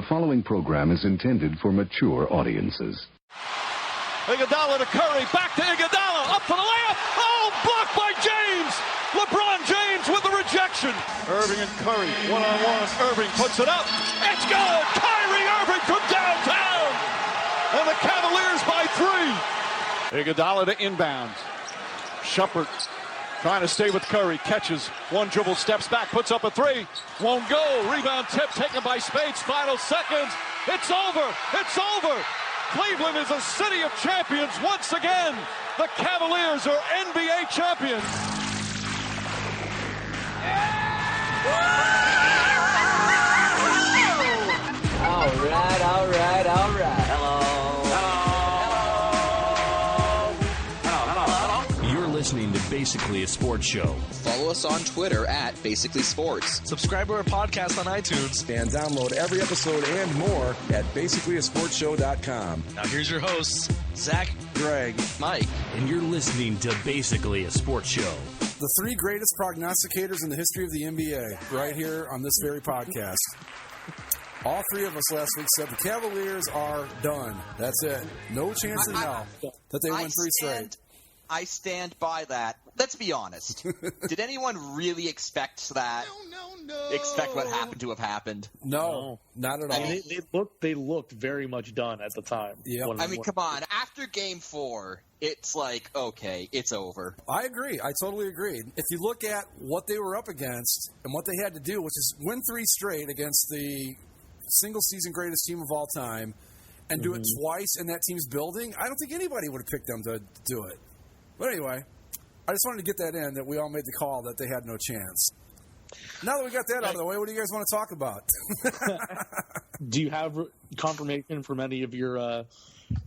following program is intended for mature audiences. Iguodala to Curry, back to Iguodala, up for the layup. Oh, blocked by James. LeBron James with the rejection. Irving and Curry, one-on-one. Irving puts it up. It's good. Kyrie Irving from downtown. And the Cavaliers by 3. Iguodala to inbounds. Shumpert trying to stay with Curry. Catches. One dribble, steps back, puts up a 3. Won't go. Rebound tip taken by Spades. Final seconds. It's over. It's over. Cleveland is a city of champions once again. The Cavaliers are NBA champions. All right. Hello. You're listening to Basically a Sports Show. Follow us on Twitter at Basically Sports. Subscribe to our podcast on iTunes. And download every episode and more at basicallyasportshow.com. Now here's your hosts, Zach, Greg, Mike. And you're listening to Basically a Sports Show. The 3 greatest prognosticators in the history of the NBA, right here on this very podcast. All 3 of us last week said the Cavaliers are done. That's it. No chance in hell that they win 3 straight. I stand by that. Let's be honest. Did anyone really expect that? No. Expect what happened to have happened? No, not at all. I mean, they looked very much done at the time. Yeah. I mean, come on. After Game 4, it's like, okay, it's over. I agree. I totally agree. If you look at what they were up against and what they had to do, which is win 3 straight against the single-season greatest team of all time and do it twice in that team's building, I don't think anybody would have picked them to do it. But anyway, I just wanted to get that in, that we all made the call that they had no chance. Now that we got that out of the way, what do you guys want to talk about? Do you have confirmation from any of your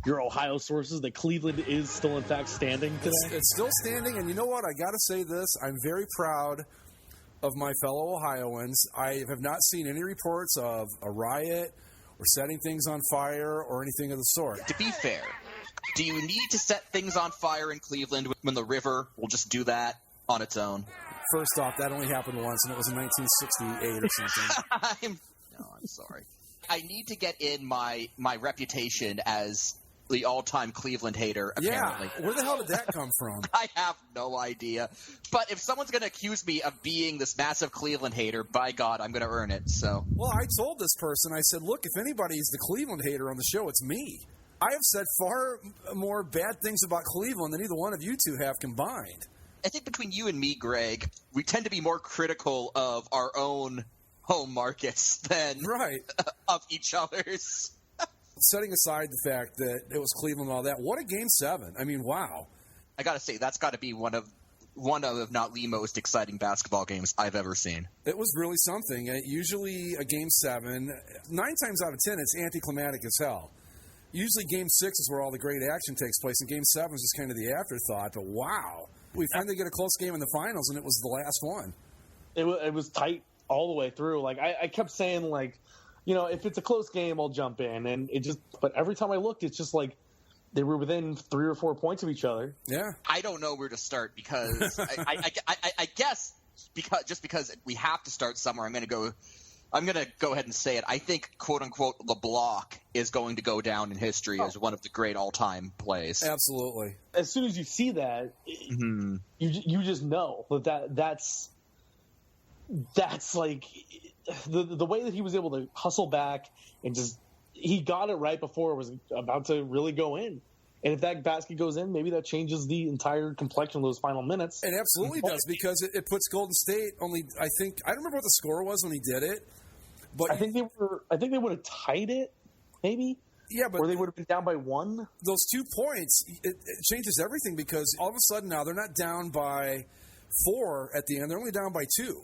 Ohio sources that Cleveland is still, in fact, standing today? It's still standing, and you know what? I got to say this. I'm very proud of my fellow Ohioans. I have not seen any reports of a riot or setting things on fire or anything of the sort. To be fair, do you need to set things on fire in Cleveland when the river will just do that on its own? First off, that only happened once, and it was in 1968 or something. I'm sorry. I need to get in my reputation as the all-time Cleveland hater, apparently. Yeah, where the hell did that come from? I have no idea. But if someone's going to accuse me of being this massive Cleveland hater, by God, I'm going to earn it. So. Well, I told this person, I said, look, if anybody's the Cleveland hater on the show, it's me. I have said far more bad things about Cleveland than either one of you two have combined. I think between you and me, Greg, we tend to be more critical of our own home markets than of each other's. Setting aside the fact that it was Cleveland and all that, what a Game 7. I mean, wow. I got to say, that's got to be one of, if not the most exciting basketball games I've ever seen. It was really something. Usually a Game 7, 9 times out of 10, it's anticlimactic as hell. Usually Game 6 is where all the great action takes place, and Game 7 is just kind of the afterthought. But wow, we finally get a close game in the finals, and it was the last one. It was tight all the way through. Like I kept saying, like, you know, if it's a close game, I'll jump in, and it just. But every time I looked, it's just like they were within 3 or 4 points of each other. Yeah, I don't know where to start because I guess because we have to start somewhere. I'm going to go ahead and say it. I think, quote unquote, LeBlanc is going to go down in history as one of the great all-time plays. Absolutely. As soon as you see that, you just know that's like the way that he was able to hustle back and just he got it right before it was about to really go in. And if that basket goes in, maybe that changes the entire complexion of those final minutes. It absolutely does because it puts Golden State only. I don't remember what the score was when he did it, but I think they would have tied it, maybe. Yeah, but or they would have been down by 1. Those 2 points, it changes everything because all of a sudden now they're not down by 4 at the end; they're only down by 2.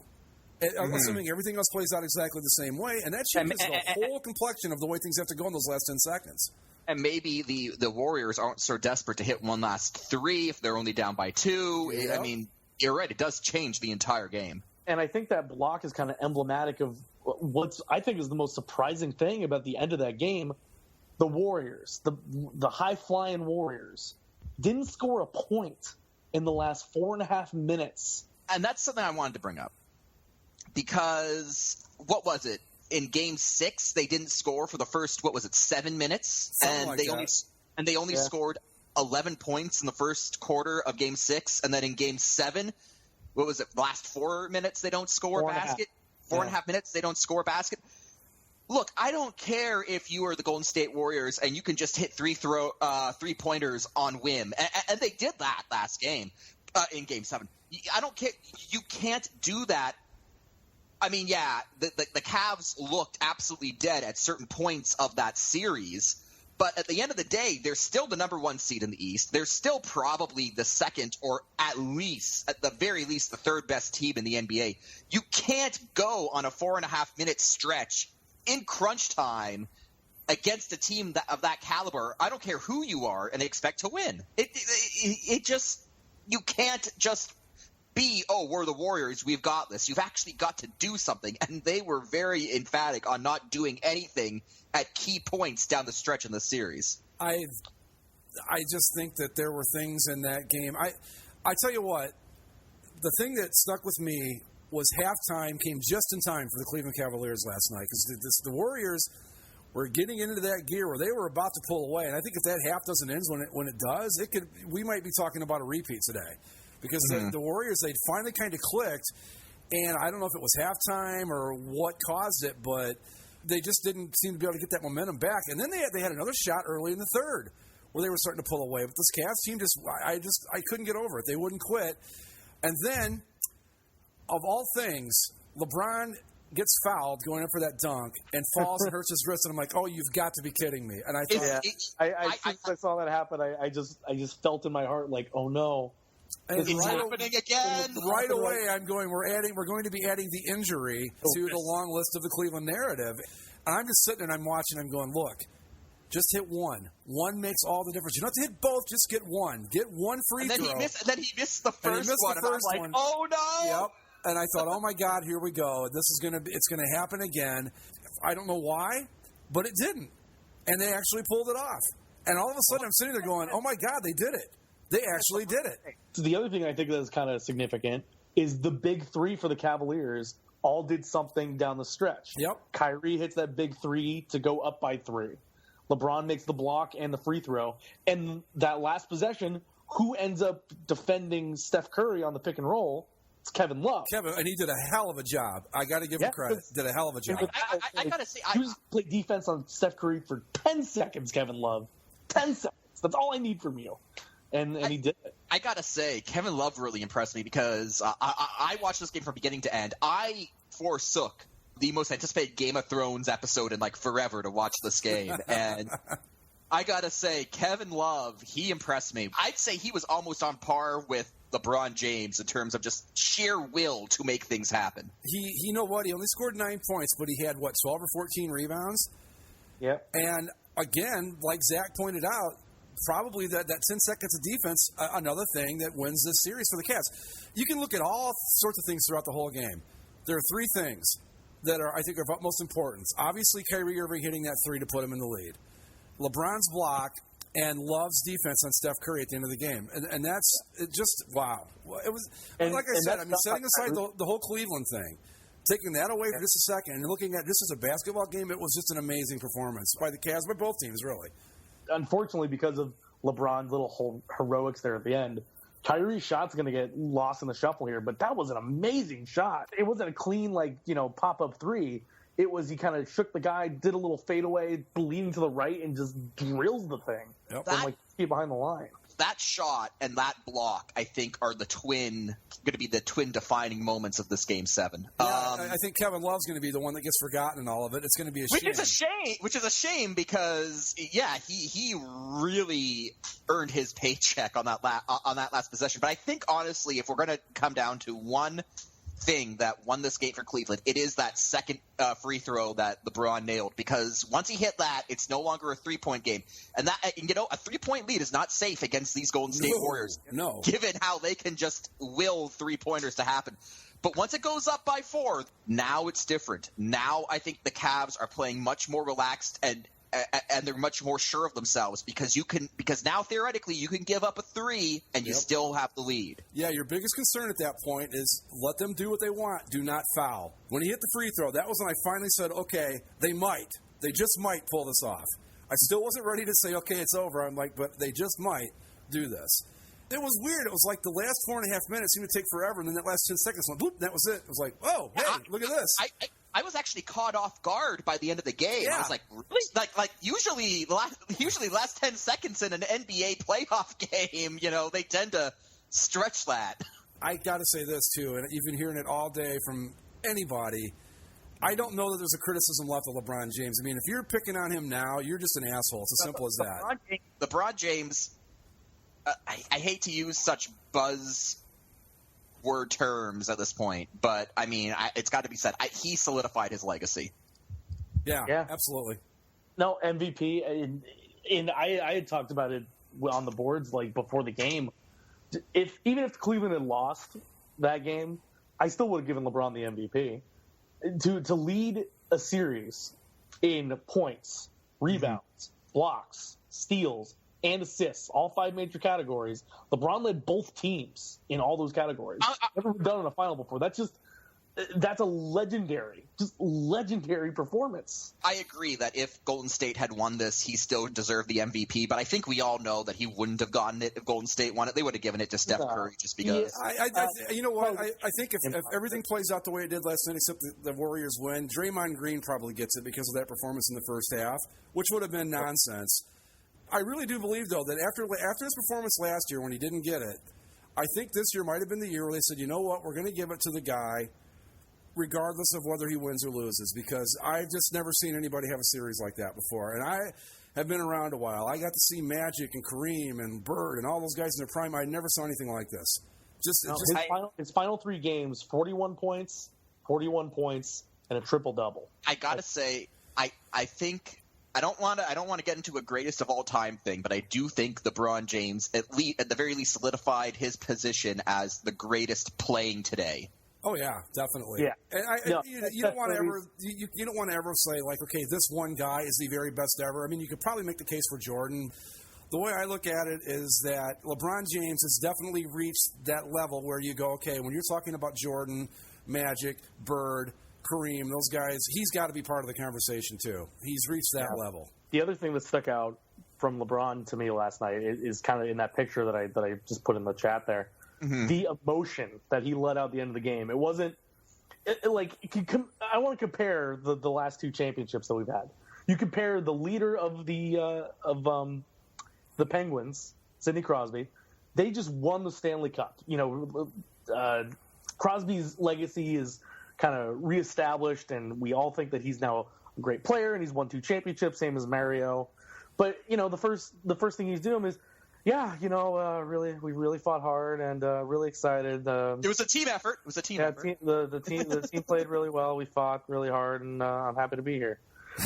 I'm assuming everything else plays out exactly the same way, and that changes the whole complexion of the way things have to go in those last 10 seconds. And maybe the Warriors aren't so desperate to hit one last 3 if they're only down by 2. Yep. I mean, you're right. It does change the entire game. And I think that block is kind of emblematic of what's I think is the most surprising thing about the end of that game. The Warriors, the high-flying Warriors, didn't score a point in the last 4.5 minutes. And that's something I wanted to bring up. Because, what was it? in Game 6 they didn't score for the first 7 minutes, they only scored 11 points in the first quarter of Game 6, and then in Game 7, last 4 minutes they don't score a basket. 4.5 minutes they don't score a basket. Look, I don't care if you are the Golden State Warriors and you can just hit 3-pointers on whim, and they did that last game in Game 7. I don't care. You can't do that. I mean, yeah, the Cavs looked absolutely dead at certain points of that series, but at the end of the day, they're still the number 1 seed in the East. They're still probably the second, or at the very least, the third best team in the NBA. You can't go on a 4.5-minute stretch in crunch time against a team of that caliber. I don't care who you are, and expect to win. You can't just be, we're the Warriors, we've got this. You've actually got to do something, and they were very emphatic on not doing anything at key points down the stretch in the series. I just think that there were things in that game. I tell you what, the thing that stuck with me was halftime came just in time for the Cleveland Cavaliers last night, because the Warriors were getting into that gear where they were about to pull away. And I think if that half doesn't end when it does, we might be talking about a repeat today. Because the Warriors, they'd finally kind of clicked, and I don't know if it was halftime or what caused it, but they just didn't seem to be able to get that momentum back. And then they had another shot early in the third where they were starting to pull away. But this Cavs team I couldn't get over it. They wouldn't quit. And then, of all things, LeBron gets fouled going up for that dunk and falls and hurts his wrist, and I'm like, oh, you've got to be kidding me. And I thought, I saw that happen. I just felt in my heart like, oh no. It's happening again. Right away, I'm going. We're going to be adding the injury to the long list of the Cleveland narrative. And I'm just sitting there and I'm watching. I'm going, look, just hit one. One makes all the difference. You don't have to hit both. Just get one. Get one free throw. Then he missed the first one. And I'm like, oh no. Yep. And I thought, oh my God, here we go. It's going to happen again. I don't know why, but it didn't. And they actually pulled it off. And all of a sudden, I'm sitting there going, oh my God, they did it. They actually did it. So the other thing I think that is kind of significant is the big three for the Cavaliers all did something down the stretch. Yep. Kyrie hits that big three to go up by 3. LeBron makes the block and the free throw. And that last possession, who ends up defending Steph Curry on the pick and roll? It's Kevin Love. And he did a hell of a job. I got to give him credit. Did a hell of a job. I got to say, he was played defense on Steph Curry for 10 seconds, Kevin Love. 10 seconds. That's all I need from you. And he did it. I got to say, Kevin Love really impressed me because I watched this game from beginning to end. I forsook the most anticipated Game of Thrones episode in like forever to watch this game. And I got to say, Kevin Love, he impressed me. I'd say he was almost on par with LeBron James in terms of just sheer will to make things happen. You know what? He only scored 9 points, but he had, 12 or 14 rebounds? Yep. And again, like Zach pointed out, probably that 10 seconds of defense, another thing that wins this series for the Cavs. You can look at all sorts of things throughout the whole game. There are 3 things that I think are of utmost importance. Obviously, Kyrie Irving hitting that 3 to put him in the lead. LeBron's block and Love's defense on Steph Curry at the end of the game. And that's just, wow. It was, like I said, setting aside the whole Cleveland thing, taking that away for just a second and looking at this as a basketball game, it was just an amazing performance by the Cavs, by both teams, really. Unfortunately, because of LeBron's little heroics there at the end, Kyrie's shot's going to get lost in the shuffle here, but that was an amazing shot. It wasn't a clean, pop-up 3. It was he kind of shook the guy, did a little fadeaway, leaning to the right, and just drills the thing from, feet behind the line. That shot and that block, I think, are going to be the twin defining moments of this Game 7. Yeah, I think Kevin Love's going to be the one that gets forgotten in all of it. It's going to be a shame. Which is a shame because, he really earned his paycheck on that last possession. But I think, honestly, if we're going to come down to one thing that won this game for Cleveland, it is that second free throw that LeBron nailed, because once he hit that, it's no longer a 3-point game, and that a 3-point lead is not safe against these Golden State Warriors. No, given how they can just will 3-pointers to happen. But once it goes up by 4, now it's different. Now I think the Cavs are playing much more relaxed and and they're much more sure of themselves because now theoretically you can give up a 3 and you still have the lead. Yeah, your biggest concern at that point is let them do what they want. Do not foul. When he hit the free throw, that was when I finally said, okay, they just might pull this off. I still wasn't ready to say, okay, it's over. I'm like, but they just might do this. It was weird. It was like the last 4.5 minutes seemed to take forever, and then that last 10 seconds went, bloop, that was it. It was like, oh, hey, look at this. I was actually caught off guard by the end of the game. Yeah. I was like, really? Like usually last 10 seconds in an NBA playoff game, they tend to stretch that. I got to say this, too, and you've been hearing it all day from anybody. I don't know that there's a criticism left of LeBron James. I mean, if you're picking on him now, you're just an asshole. It's as simple as that. LeBron James, I hate to use such buzzword terms at this point, but, I mean, it's got to be said. He solidified his legacy. Yeah, absolutely. No, MVP, and I had talked about it on the boards, like, before the game. Even if Cleveland had lost that game, I still would have given LeBron the MVP. To lead a series in points, rebounds, blocks, steals, and assists, all 5 major categories, LeBron led both teams in all those categories. Never been done in a final before. That's a legendary performance. I agree that if Golden State had won this, he still deserved the MVP, but I think we all know that he wouldn't have gotten it if Golden State won it. They would have given it to Steph Curry just because. You know what? I think if everything plays out the way it did last night, except the Warriors win, Draymond Green probably gets it because of that performance in the first half, which would have been nonsense. I really do believe, though, that after his performance last year when he didn't get it, I think this year might have been the year where they said, you know what, we're going to give it to the guy regardless of whether he wins or loses, because I've just never seen anybody have a series like that before. And I have been around a while. I got to see Magic and Kareem and Bird and all those guys in their prime. I never saw anything like this. His final 3 games, 41 points, and a triple-double. I got to say, I think I don't want to get into a greatest of all time thing, but I do think LeBron James at the very least solidified his position as the greatest playing today. Oh yeah, definitely. Yeah, and you don't want to ever say like, okay, this one guy is the very best ever. I mean, you could probably make the case for Jordan. The way I look at it is that LeBron James has definitely reached that level where you go, okay, when you're talking about Jordan, Magic, Bird, Kareem, those guys, he's got to be part of the conversation too. He's reached that level. The other thing that stuck out from LeBron to me last night is kind of in that picture that I just put in the chat there. Mm-hmm. The emotion that he let out at the end of the game. It wasn't I want to compare the last 2 championships that we've had. You compare the leader of the Penguins, Sidney Crosby. They just won the Stanley Cup. Crosby's legacy is kind of reestablished, and we all think that he's now a great player, and he's won 2 championships, same as Mario. But the first thing he's doing is, we really fought hard and really excited. It was a team effort. It was a team effort. The team played really well. We fought really hard, and I'm happy to be here.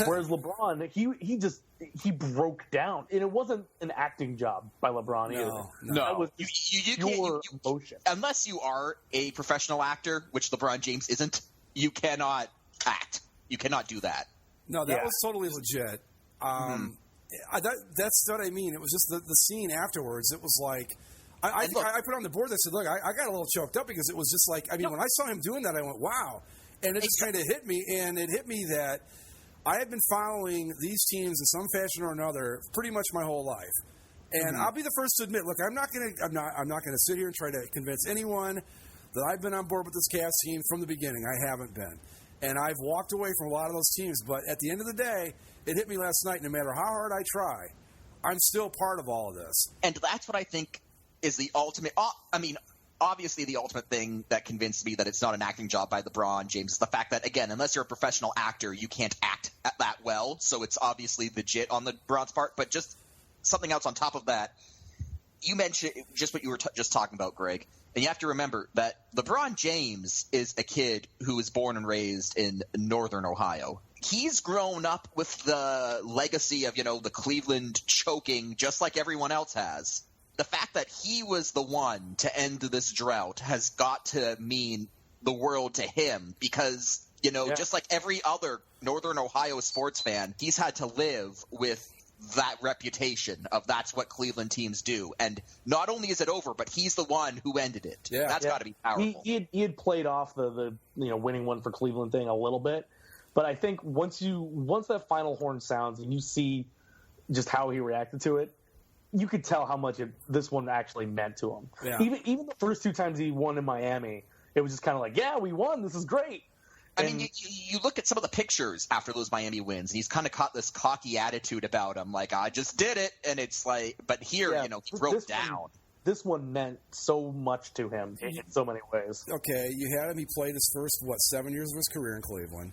Whereas LeBron, he broke down, and it wasn't an acting job by LeBron either. No. That was you emotion. Unless you are a professional actor, which LeBron James isn't, you cannot act. You cannot do that. No, that was totally legit. That's what I mean. It was just the scene afterwards. It was like I put on the board. I said, "Look, I got a little choked up because it was just like when I saw him doing that, I went, wow!" And it just kind of hit me. And it hit me that I had been following these teams in some fashion or another pretty much my whole life. And I'll be the first to admit, look, I'm not gonna sit here and try to convince anyone that I've been on board with this Cavs team from the beginning. I haven't been. And I've walked away from a lot of those teams. But at the end of the day, it hit me last night. No matter how hard I try, I'm still part of all of this. And that's what I think is the ultimate obviously the ultimate thing that convinced me that it's not an acting job by LeBron James is the fact that, again, unless you're a professional actor, you can't act that well. So it's obviously legit on the LeBron's part. But just something else on top of that, you mentioned just what you were just talking about, Greg. And you have to remember that LeBron James is a kid who was born and raised in northern Ohio. He's grown up with the legacy of, the Cleveland choking just like everyone else has. The fact that he was the one to end this drought has got to mean the world to him because You know, just like every other Northern Ohio sports fan, he's had to live with that reputation of that's what Cleveland teams do. And not only is it over, but he's the one who ended it. Yeah. That's got to be powerful. He had played off the winning one for Cleveland thing a little bit. But I think once that final horn sounds and you see just how he reacted to it, you could tell how much this one actually meant to him. Yeah. Even the first 2 times he won in Miami, it was just kind of like, yeah, we won. This is great. I mean, you look at some of the pictures after those Miami wins, and he's kind of caught this cocky attitude about him, like, I just did it. And it's like, but here, he broke down. This one meant so much to him in so many ways. Okay, you had him. He played his first, 7 years of his career in Cleveland.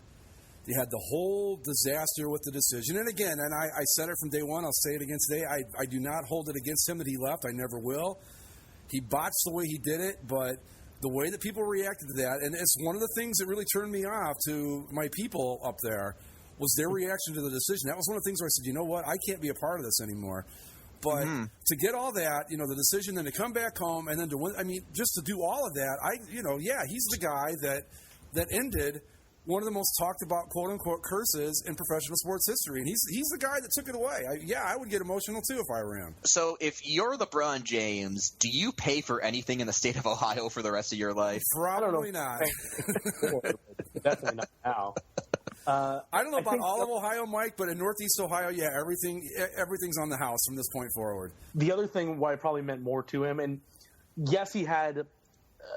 You had the whole disaster with the decision. And again, and I said it from day one, I'll say it again today, I do not hold it against him that he left. I never will. He botched the way he did it, but the way that people reacted to that, and it's one of the things that really turned me off to my people up there, was their reaction to the decision. That was one of the things where I said, you know what, I can't be a part of this anymore. But to get all that, the decision, then to come back home, and then to win, I mean, just to do all of that, he's the guy that ended one of the most talked about quote-unquote curses in professional sports history. And he's the guy that took it away. I would get emotional too if I were him. So if you're LeBron James, do you pay for anything in the state of Ohio for the rest of your life? Probably not. Definitely not now. I don't know about all of Ohio, Mike, but in Northeast Ohio, everything's on the house from this point forward. The other thing why it probably meant more to him, and yes, he had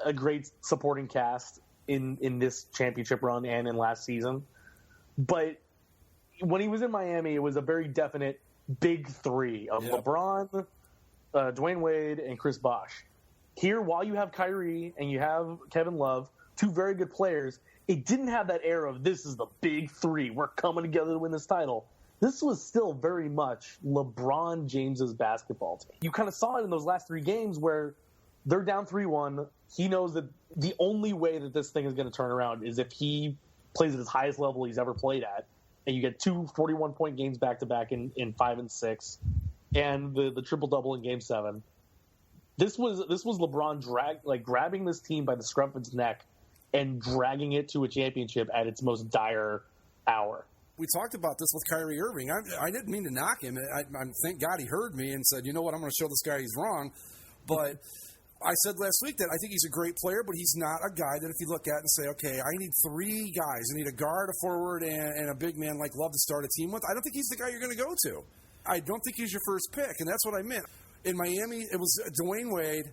a great supporting cast in this championship run and in last season. But when he was in Miami, it was a very definite big 3 of LeBron, Dwayne Wade, and Chris Bosh. Here, while you have Kyrie and you have Kevin Love, 2 very good players, it didn't have that air of this is the big 3. We're coming together to win this title. This was still very much LeBron James's basketball team. You kind of saw it in those last 3 games where they're down 3-1. He knows that the only way that this thing is going to turn around is if he plays at his highest level he's ever played at, and you get 2 41-point games back-to-back in 5 and 6, and the triple-double in Game 7. This was LeBron grabbing this team by the scruff of its neck and dragging it to a championship at its most dire hour. We talked about this with Kyrie Irving. I didn't mean to knock him. I thank God he heard me and said, you know what, I'm going to show this guy he's wrong. But I said last week that I think he's a great player, but he's not a guy that if you look at and say, okay, I need 3 guys. I need a guard, a forward, and a big man like Love to start a team with. I don't think he's the guy you're going to go to. I don't think he's your first pick, and that's what I meant. In Miami, it was Dwayne Wade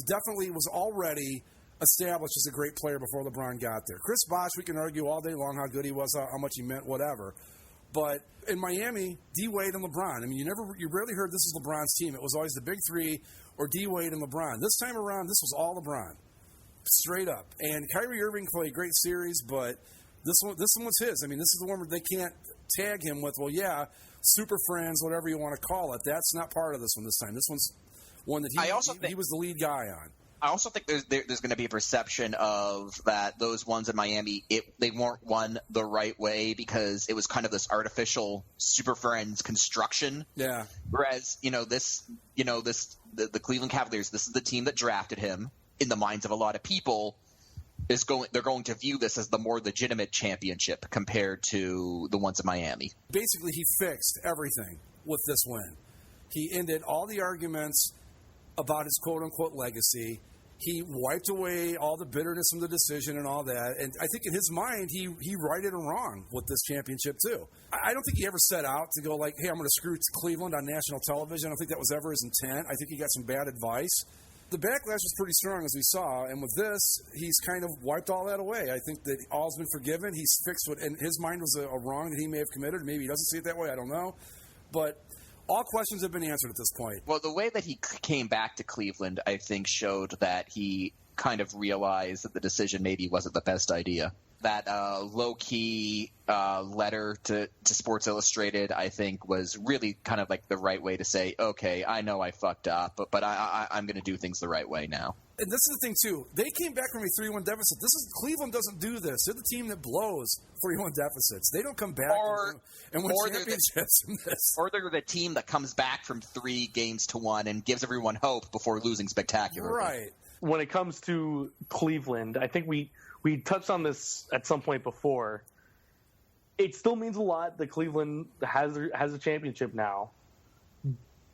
definitely was already established as a great player before LeBron got there. Chris Bosh, we can argue all day long how good he was, how much he meant, whatever. But in Miami, D. Wade and LeBron. I mean, you rarely heard this is LeBron's team. It was always the big 3 or D. Wade and LeBron. This time around, this was all LeBron, straight up. And Kyrie Irving played a great series, but this one was his. I mean, this is the one where they can't tag him with, super friends, whatever you want to call it. That's not part of this one this time. This one's one that he was the lead guy on. I also think there's going to be a perception of that those ones in Miami, they weren't won the right way because it was kind of this artificial super friends construction. Yeah. Whereas, the Cleveland Cavaliers, this is the team that drafted him. In the minds of a lot of people, they're going to view this as the more legitimate championship compared to the ones in Miami. Basically, he fixed everything with this win. He ended all the arguments about his quote-unquote legacy. He wiped away all the bitterness from the decision and all that. And I think in his mind, he righted a wrong with this championship, too. I don't think he ever set out to go like, hey, I'm going to screw Cleveland on national television. I don't think that was ever his intent. I think he got some bad advice. The backlash was pretty strong, as we saw. And with this, he's kind of wiped all that away. I think that all's been forgiven. He's fixed what in his mind was a wrong that he may have committed. Maybe he doesn't see it that way. I don't know. But all questions have been answered at this point. Well, the way that he came back to Cleveland, I think, showed that he kind of realized that the decision maybe wasn't the best idea. That low-key letter to Sports Illustrated, I think, was really kind of like the right way to say, okay, I know I fucked up, but I'm going to do things the right way now. And this is the thing, too. They came back from a 3-1 deficit. Cleveland doesn't do this. They're the team that blows 3-1 deficits. They don't come back and win championships from this. Or they're the team that comes back from 3 games to 1 and gives everyone hope before losing spectacularly. Right. When it comes to Cleveland, I think we we touched on this at some point before. It still means a lot that Cleveland has a championship now.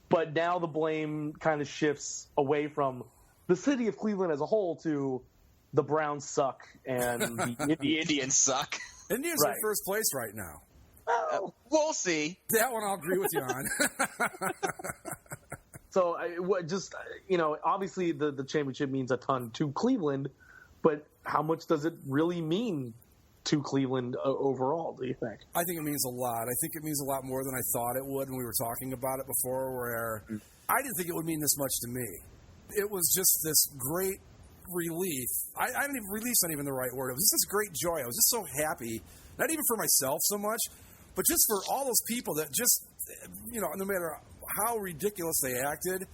But now the blame kind of shifts away from the city of Cleveland as a whole to the Browns suck and the Indians suck. Indians are in first place right now. We'll see. That one I'll agree with you on. So, obviously the championship means a ton to Cleveland, but how much does it really mean to Cleveland overall, do you think? I think it means a lot. I think it means a lot more than I thought it would when we were talking about it before, where I didn't think it would mean this much to me. It was just this great relief. I don't even, relief's not even the right word. It was just this great joy. I was just so happy, not even for myself so much, but just for all those people that just, no matter how ridiculous they acted,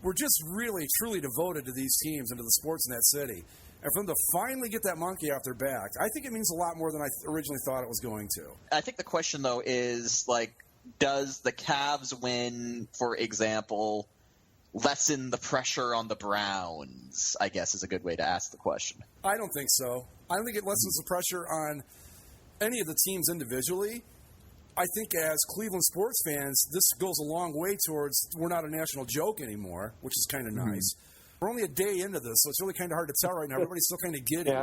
were just really, truly devoted to these teams and to the sports in that city. And for them to finally get that monkey off their back, I think it means a lot more than I originally thought it was going to. I think the question, though, is, does the Cavs win, for example, lessen the pressure on the Browns, I guess is a good way to ask the question. I don't think so. I don't think it lessens the pressure on any of the teams individually. I think as Cleveland sports fans, this goes a long way towards we're not a national joke anymore, which is kind of nice. We're only a day into this, so it's really kind of hard to tell right now. Everybody's still kind of giddy,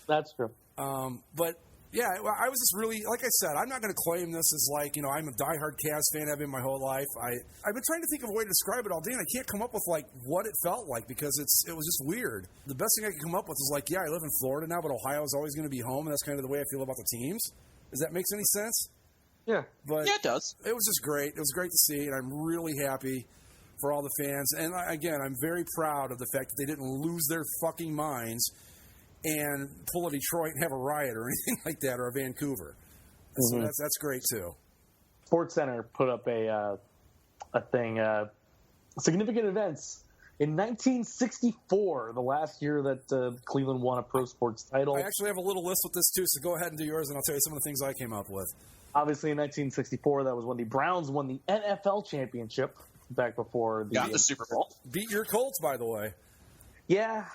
That's true. But, yeah, I was just really, like I said, I'm not going to claim this as I'm a diehard Cavs fan. I've been my whole life. I've been trying to think of a way to describe it all day, and I can't come up with, what it felt like because it was just weird. The best thing I could come up with is, I live in Florida now, but Ohio is always going to be home, and that's kind of the way I feel about the teams. Does that make any sense? Yeah. But yeah, it does. It was just great. It was great to see, and I'm really happy for all the fans. And, again, I'm very proud of the fact that they didn't lose their fucking minds and pull a Detroit and have a riot or anything like that, or a Vancouver. So that's great, too. SportsCenter put up a thing, significant events. In 1964, the last year that Cleveland won a pro sports title. I actually have a little list with this, too, so go ahead and do yours, and I'll tell you some of the things I came up with. Obviously, in 1964, that was when the Browns won the NFL championship back before the Super Bowl. Beat your Colts, by the way. Yeah.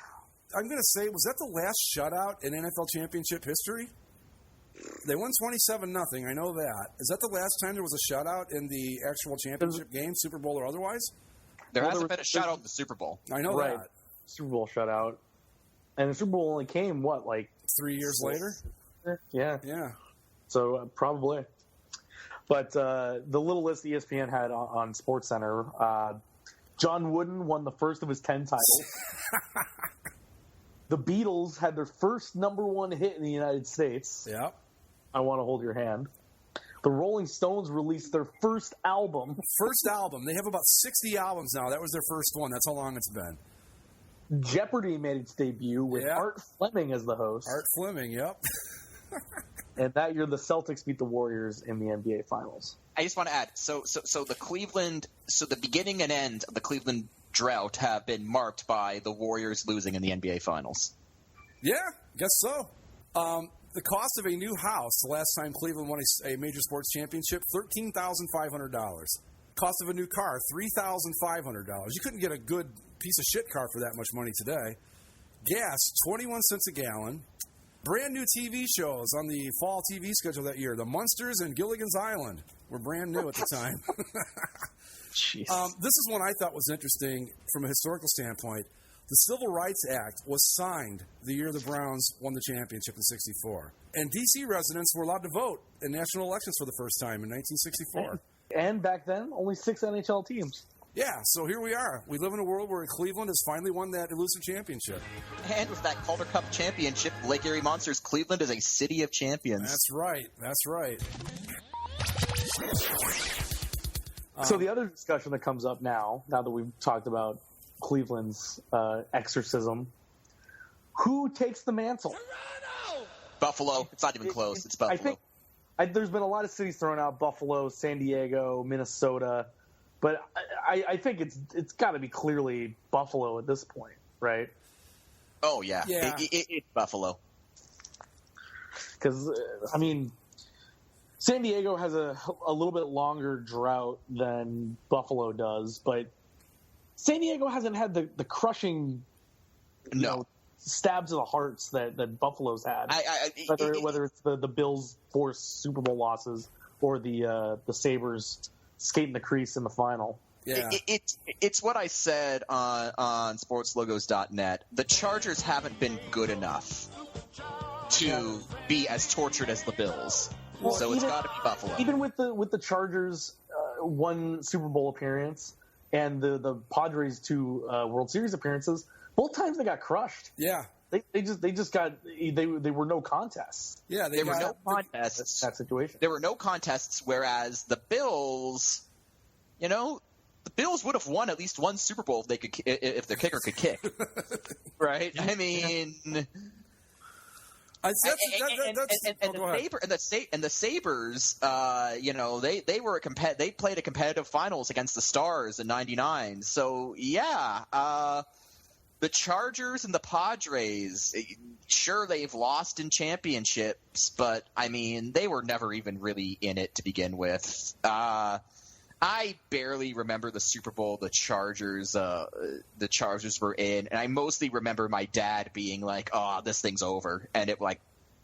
I'm going to say, was that the last shutout in NFL championship history? They won 27-0. I know that. Is that the last time there was a shutout in the actual championship game, Super Bowl or otherwise? There hasn't been a shutout in the Super Bowl. I know that. Super Bowl shutout. And the Super Bowl only came, 3 years later? Yeah. Yeah. So, probably. But the little list ESPN had on SportsCenter, John Wooden won the first of his 10 titles. The Beatles had their first #1 hit in the United States. Yeah. I Want to Hold Your Hand. The Rolling Stones released their first album. First album. They have about 60 albums now. That was their first one. That's how long it's been. Jeopardy made its debut with Art Fleming as the host. Art Fleming, yep. And that year, the Celtics beat the Warriors in the NBA Finals. I just want to add, so the beginning and end of the Cleveland drought have been marked by the Warriors losing in the NBA Finals. Yeah, guess so. The cost of a new house the last time Cleveland won a major sports championship, $13,500. Cost of a new car, $3,500. You couldn't get a good piece of shit car for that much money today. Gas, 21 cents a gallon. Brand new TV shows on the fall TV schedule that year. The Munsters and Gilligan's Island were brand new at the time. This is one I thought was interesting from a historical standpoint. The Civil Rights Act was signed the year the Browns won the championship in '64. And D.C. residents were allowed to vote in national elections for the first time in 1964. And back then, only 6 NHL teams. Yeah, so here we are. We live in a world where Cleveland has finally won that elusive championship. And with that Calder Cup championship, Lake Erie Monsters, Cleveland is a city of champions. That's right. That's right. So the other discussion that comes up now that we've talked about Cleveland's exorcism, who takes the mantle? Buffalo. It's not even close. It's Buffalo. I think there's been a lot of cities thrown out: Buffalo, San Diego, Minnesota. But I think it's got to be clearly Buffalo at this point, right? Oh, yeah. It's Buffalo. Because, San Diego has a little bit longer drought than Buffalo does, but San Diego hasn't had the crushing stab to the hearts that Buffalo's had. Whether it's the Bills' forced Super Bowl losses or the Sabres skating the crease in the final. Yeah. It's what I said on sportslogos.net. The Chargers haven't been good enough to be as tortured as the Bills. Well, so it's got to be Buffalo. Even with the Chargers' one Super Bowl appearance and the Padres' 2 World Series appearances, both times they got crushed. Yeah. They were no contests. Yeah, there were no contests. That situation. There were no contests, whereas the Bills, the Bills would have won at least one Super Bowl if their kicker could kick. Right? I mean, the Sabres, they played a competitive finals against the Stars in '99. So yeah, the Chargers and the Padres, sure, they've lost in championships, but I mean, they were never even really in it to begin with. I barely remember the Super Bowl the Chargers were in, and I mostly remember my dad being like, "Oh, this thing's over," and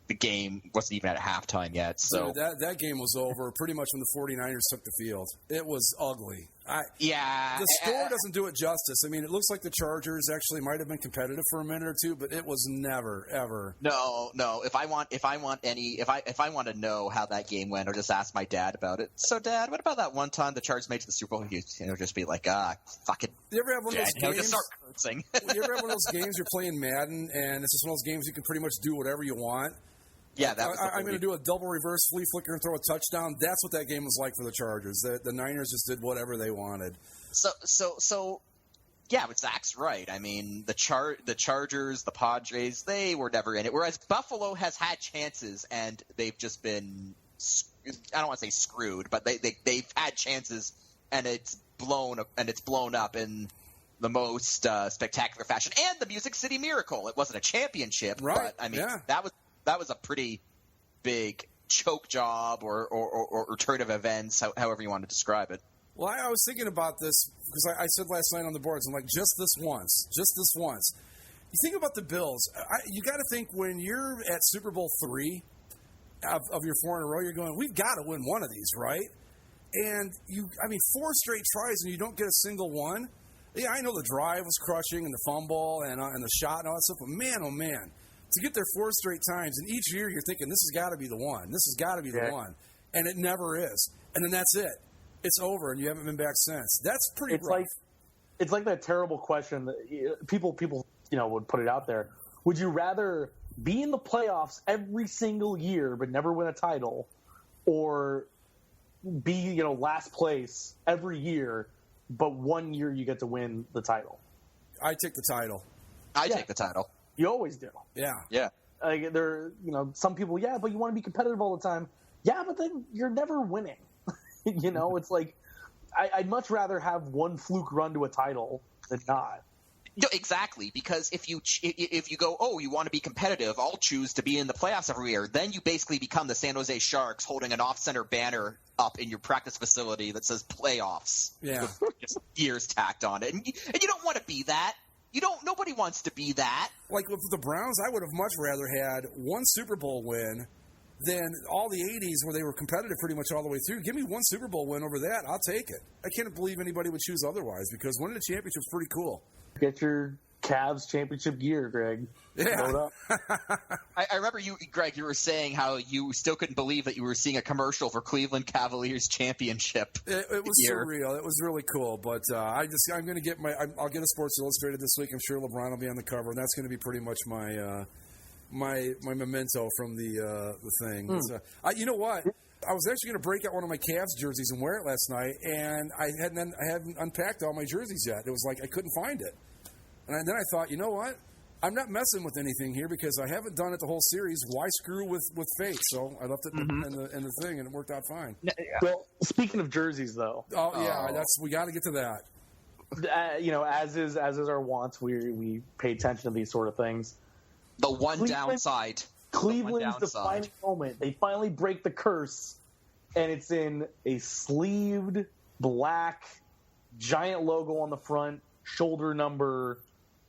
the game wasn't even at halftime yet. So that game was over pretty much when the 49ers took the field. It was ugly. The score doesn't do it justice. I mean, it looks like the Chargers actually might have been competitive for a minute or two, but it was never ever. No. If I want to know how that game went, I'll just ask my dad about it. So, Dad, what about that one time the Chargers made it to the Super Bowl? He'll just be like, fuck it. You ever have one of those games? Just start cursing. You ever have one of those games you're playing Madden, and it's just one of those games you can pretty much do whatever you want? Yeah, I'm going to do a double reverse flea flicker and throw a touchdown. That's what that game was like for the Chargers. The Niners just did whatever they wanted. So yeah, but Zach's right. I mean, the Chargers, the Padres, they were never in it. Whereas Buffalo has had chances and they've just been, I don't want to say screwed, but they've had chances and it's blown up in the most spectacular fashion. And the Music City Miracle. It wasn't a championship, right? But I mean, that was a pretty big choke job or turn of events, however you want to describe it. Well, I was thinking about this because I said last night on the boards, I'm like, just this once. You think about the Bills. You got to think when you're at Super Bowl III of your 4 in a row, you're going, we've got to win one of these, right? And 4 straight tries and you don't get a single one. Yeah, I know the drive was crushing and the fumble and the shot and all that stuff, but man, oh man. To get there 4 straight times, and each year you're thinking, this has got to be the one. This has got to be the one. And it never is. And then that's it. It's over, and you haven't been back since. That's pretty rough. It's like that terrible question that people would put it out there. Would you rather be in the playoffs every single year but never win a title, or be last place every year but one year you get to win the title? I take the title. I take the title. You always do. Yeah. Some people, but you want to be competitive all the time. Yeah, but then you're never winning. It's like I'd much rather have one fluke run to a title than not. No, exactly, because if you go, you want to be competitive, I'll choose to be in the playoffs every year. Then you basically become the San Jose Sharks holding an off-center banner up in your practice facility that says playoffs. Yeah. With just years tacked on it. And you don't want to be that. Nobody wants to be that. Like with the Browns, I would have much rather had one Super Bowl win than all the 80s where they were competitive pretty much all the way through. Give me one Super Bowl win over that. I'll take it. I can't believe anybody would choose otherwise because winning a championship is pretty cool. Get your Cavs championship gear, Greg. Yeah. I remember you, Greg, you were saying how you still couldn't believe that you were seeing a commercial for Cleveland Cavaliers championship. It was surreal. It was really cool. But I'm going to get I'll get a Sports Illustrated this week. I'm sure LeBron will be on the cover, and that's going to be pretty much my memento from the thing. You know what? I was actually going to break out one of my Cavs jerseys and wear it last night, and I hadn't unpacked all my jerseys yet. It was like I couldn't find it. And then I thought, you know what? I'm not messing with anything here because I haven't done it the whole series. Why screw with fate? So I left it in the thing, and it worked out fine. Well, speaking of jerseys, though. We got to get to that. As is our wont, we pay attention to these sort of things. The one downside. Cleveland's defining moment. They finally break the curse, and it's in a sleeved black giant logo on the front, shoulder number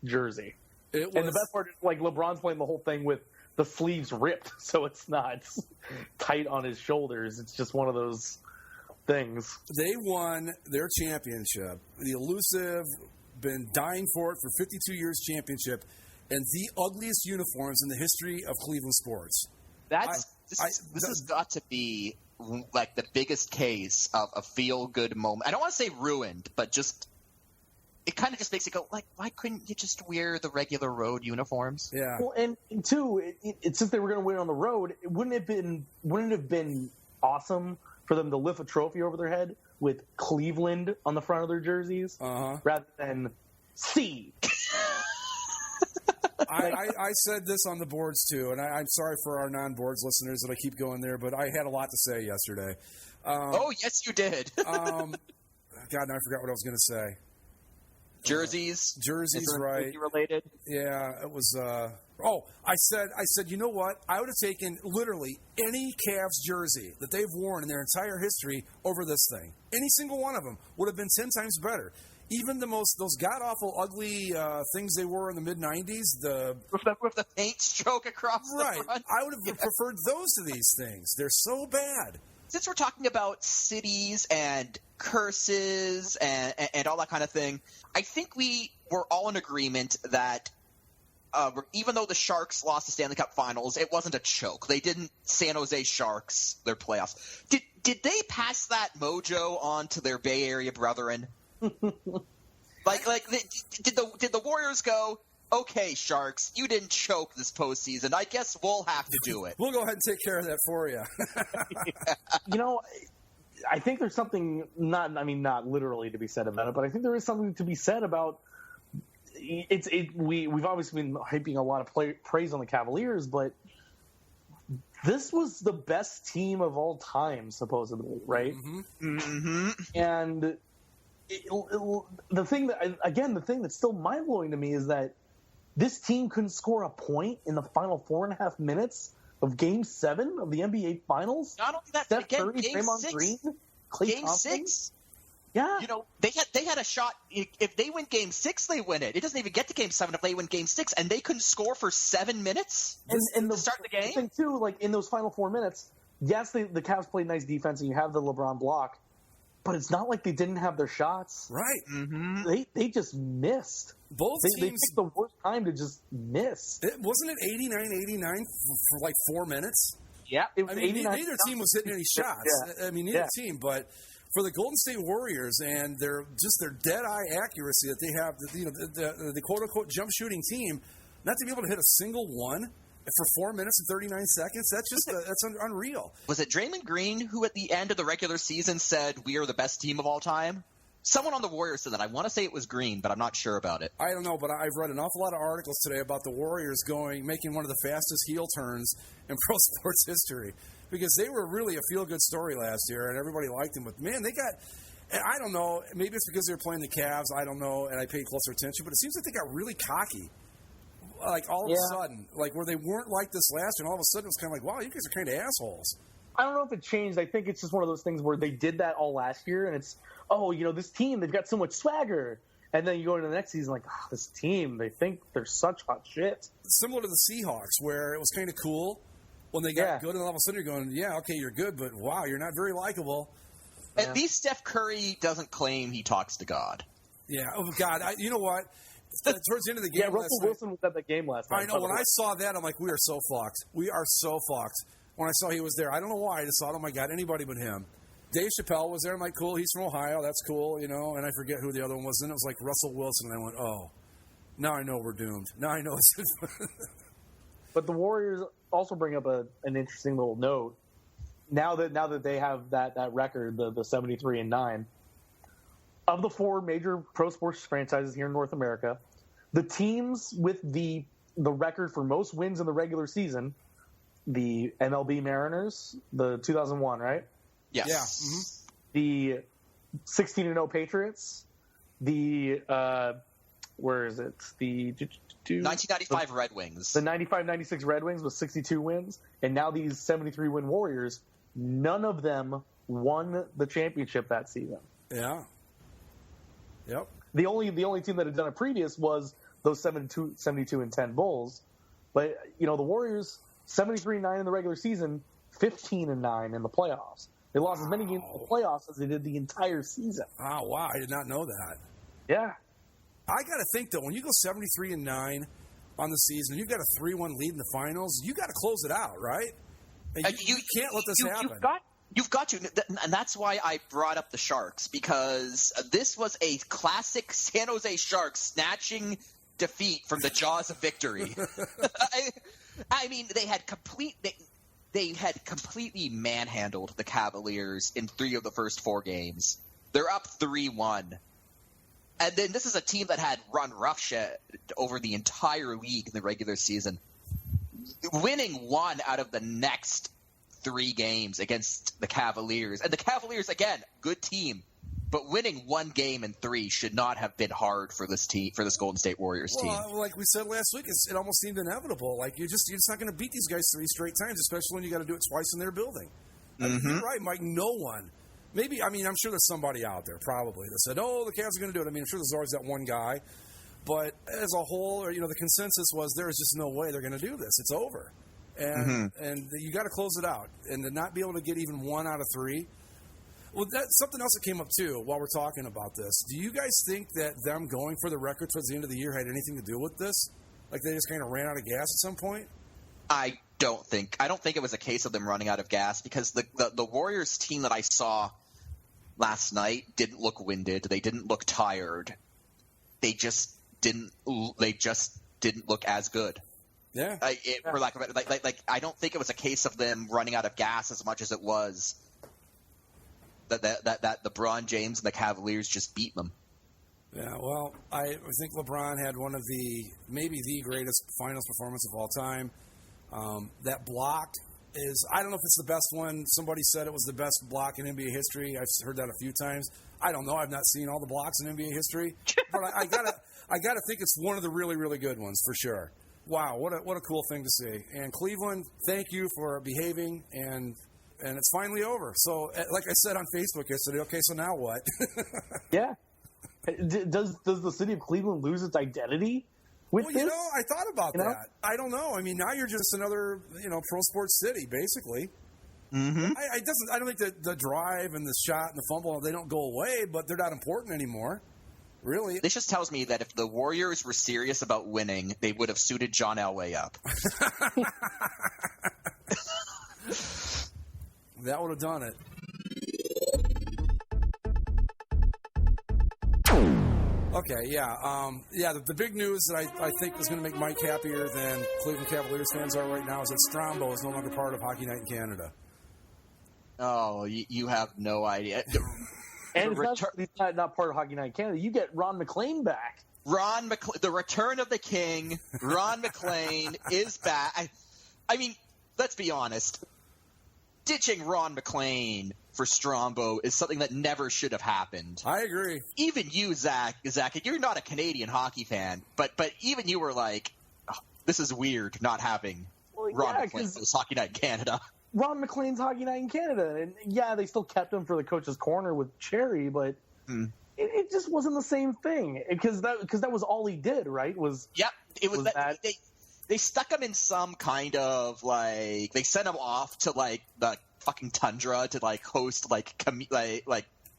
jersey. And the best part is, like, LeBron's playing the whole thing with the sleeves ripped, so it's not tight on his shoulders. It's just one of those things. They won their championship, the elusive, been dying for it for 52 years championship, and the ugliest uniforms in the history of Cleveland sports. This has got to be like the biggest case of a feel-good moment. I don't want to say ruined, but just it kind of just makes you go, like, why couldn't you just wear the regular road uniforms? Yeah. Well, and two, since they were going to win on the road, wouldn't it have been awesome for them to lift a trophy over their head with Cleveland on the front of their jerseys rather than C? I said this on the boards too, and I'm sorry for our non-boards listeners that I keep going there, but I had a lot to say yesterday. Oh, yes, you did. God, now I forgot what I was going to say. Jerseys, right? Related. Yeah, it was. I said, you know what? I would have taken literally any Cavs jersey that they've worn in their entire history over this thing. Any single one of them would have been 10 times better. Even those god awful, ugly things they wore in the mid '90s, with the paint stroke across the front. I would have preferred those to these things. They're so bad. Since we're talking about cities and curses and all that kind of thing, I think we were all in agreement that even though the Sharks lost the Stanley Cup Finals, it wasn't a choke. They didn't San Jose Sharks their playoffs. Did they pass that mojo on to their Bay Area brethren? Did the Warriors go, okay, Sharks, you didn't choke this postseason. I guess we'll have to do it. We'll go ahead and take care of that for you. You know, I think there's something not literally to be said about it, but I think there is something to be said about we've obviously been hyping a lot of praise on the Cavaliers, but this was the best team of all time, supposedly, right? Mm-hmm. Mm-hmm. And the thing that's still mind-blowing to me is that this team couldn't score a point in the final 4.5 minutes of Game 7 of the NBA Finals. Not only that, Steph again, Curry, Game Draymond 6. Green, Klay Game Thompson. 6. Yeah. You know, they had a shot. If they win Game 6, they win it. It doesn't even get to Game 7 if they win Game 6, and they couldn't score for 7 minutes to start the game. Thing too, like in those final 4 minutes, yes, the Cavs played nice defense, and you have the LeBron block, but it's not like they didn't have their shots. Right. Mm-hmm. They just missed. Both they teams. picked the worst time to just miss. Wasn't it 89-89 for like 4 minutes? Yeah. Neither team was hitting any shots. Yeah. Neither team, but for the Golden State Warriors and their dead-eye accuracy that they have, the quote-unquote jump shooting team, not to be able to hit a single one for 4 minutes and 39 seconds, that's unreal. Was it Draymond Green who at the end of the regular season said, we are the best team of all time? Someone on the Warriors said that. I want to say it was Green, but I'm not sure about it. I don't know, but I've read an awful lot of articles today about the Warriors making one of the fastest heel turns in pro sports history, because they were really a feel-good story last year, and everybody liked them. But, man, they got – I don't know. Maybe it's because they were playing the Cavs. I don't know, and I paid closer attention. But it seems like they got really cocky, like all of a sudden, like where they weren't like this last year, and all of a sudden it was kind of like, wow, you guys are kind of assholes. I don't know if it changed. I think it's just one of those things where they did that all last year, and it's, this team, they've got so much swagger. And then you go into the next season like, this team, they think they're such hot shit. Similar to the Seahawks, where it was kind of cool when they got good, and all of a sudden you're going, yeah, okay, you're good, but wow, you're not very likable. At least Steph Curry doesn't claim he talks to God. Yeah. Oh, God. You know what? Towards the end of the game Russell Wilson was at the game last night. I know. When I saw that, I'm like, we are so fucked. We are so fucked. When I saw he was there, I don't know why. I just thought, oh, my God, anybody but him. Dave Chappelle was there. I'm like, cool, he's from Ohio. That's cool, and I forget who the other one was. Then it was like Russell Wilson, and I went, oh, now I know we're doomed. Now I know it's But the Warriors also bring up an interesting little note. Now that they have that record, the 73-9, of the 4 major pro sports franchises here in North America, the teams with the record for most wins in the regular season, the MLB Mariners, the 2001, right? Yes. Yeah. Mm-hmm. The 16-0 Patriots, the where is it? The 1995 Red Wings. The 95-96 Red Wings with 62 wins, and now these 73-win Warriors, none of them won the championship that season. Yeah. Yep. The only team that had done it previous was those 72-10 Bulls. But, the Warriors, 73-9 in the regular season, 15-9 in the playoffs. They lost as many games in the playoffs as they did the entire season. Oh, wow. I did not know that. Yeah. I got to think, though, when you go 73-9 on the season, you've got a 3-1 lead in the finals, you got to close it out, right? You can't let this happen. You've got to, and that's why I brought up the Sharks, because this was a classic San Jose Sharks snatching defeat from the jaws of victory. I mean, they had completely manhandled the Cavaliers in 3 of the first 4 games. They're up 3-1. And then this is a team that had run roughshod over the entire league in the regular season, winning 1 out of the next 3 games against the Cavaliers. And the Cavaliers, again, good team, but winning 1 game in 3 should not have been hard for this team, for this Golden State Warriors team. Well, like we said last week, it almost seemed inevitable. Like you're just not going to beat these guys 3 straight times, especially when you got to do it twice in their building. I mean, you're right, Mike. No one. Maybe, I'm sure there's somebody out there probably that said, "Oh, the Cavs are going to do it." I mean, I'm sure there's always that one guy, but as a whole, or the consensus was there is just no way they're going to do this. It's over. And you got to close it out, and to not be able to get even 1 out of 3. Well, that's something else that came up too while we're talking about this. Do you guys think that them going for the record towards the end of the year had anything to do with this? Like they just kind of ran out of gas at some point? I don't think it was a case of them running out of gas, because the Warriors team that I saw last night didn't look winded. They didn't look tired. They just didn't look as good. Yeah. For lack of it, like I don't think it was a case of them running out of gas as much as it was that LeBron James and the Cavaliers just beat them. Yeah, well, I think LeBron had one of maybe the greatest finals performance of all time. That block is, I don't know if it's the best one. Somebody said it was the best block in NBA history. I've heard that a few times. I don't know. I've not seen all the blocks in NBA history, but I gotta think it's one of the really, really good ones for sure. Wow, what a cool thing to see. And Cleveland, thank you for behaving, and it's finally over. So, like I said on Facebook yesterday, okay, so now what? Yeah. Does the city of Cleveland lose its identity with this? I thought about that. I don't know. I mean, now you're just another, pro sports city, basically. Mm-hmm. I don't think the drive and the shot and the fumble, they don't go away, but they're not important anymore. Really? This just tells me that if the Warriors were serious about winning, they would have suited John Elway up. That would have done it. Okay, yeah. The big news that I think is going to make Mike happier than Cleveland Cavaliers fans are right now is that Strombo is no longer part of Hockey Night in Canada. Oh, you have no idea. And he's not part of Hockey Night in Canada. You get Ron McLean back. The return of the king, Ron McLean, is back. I mean, let's be honest. Ditching Ron McLean for Strombo is something that never should have happened. I agree. Even you, Zach, you're not a Canadian hockey fan, but even you were like, oh, this is weird not having Ron McLean for this Hockey Night in Canada. Ron McLean's Hockey Night in Canada, and they still kept him for the coach's corner with Cherry, but it just wasn't the same thing because that was all he did, right? It was that. They stuck him in some kind of they sent him off to the fucking tundra to host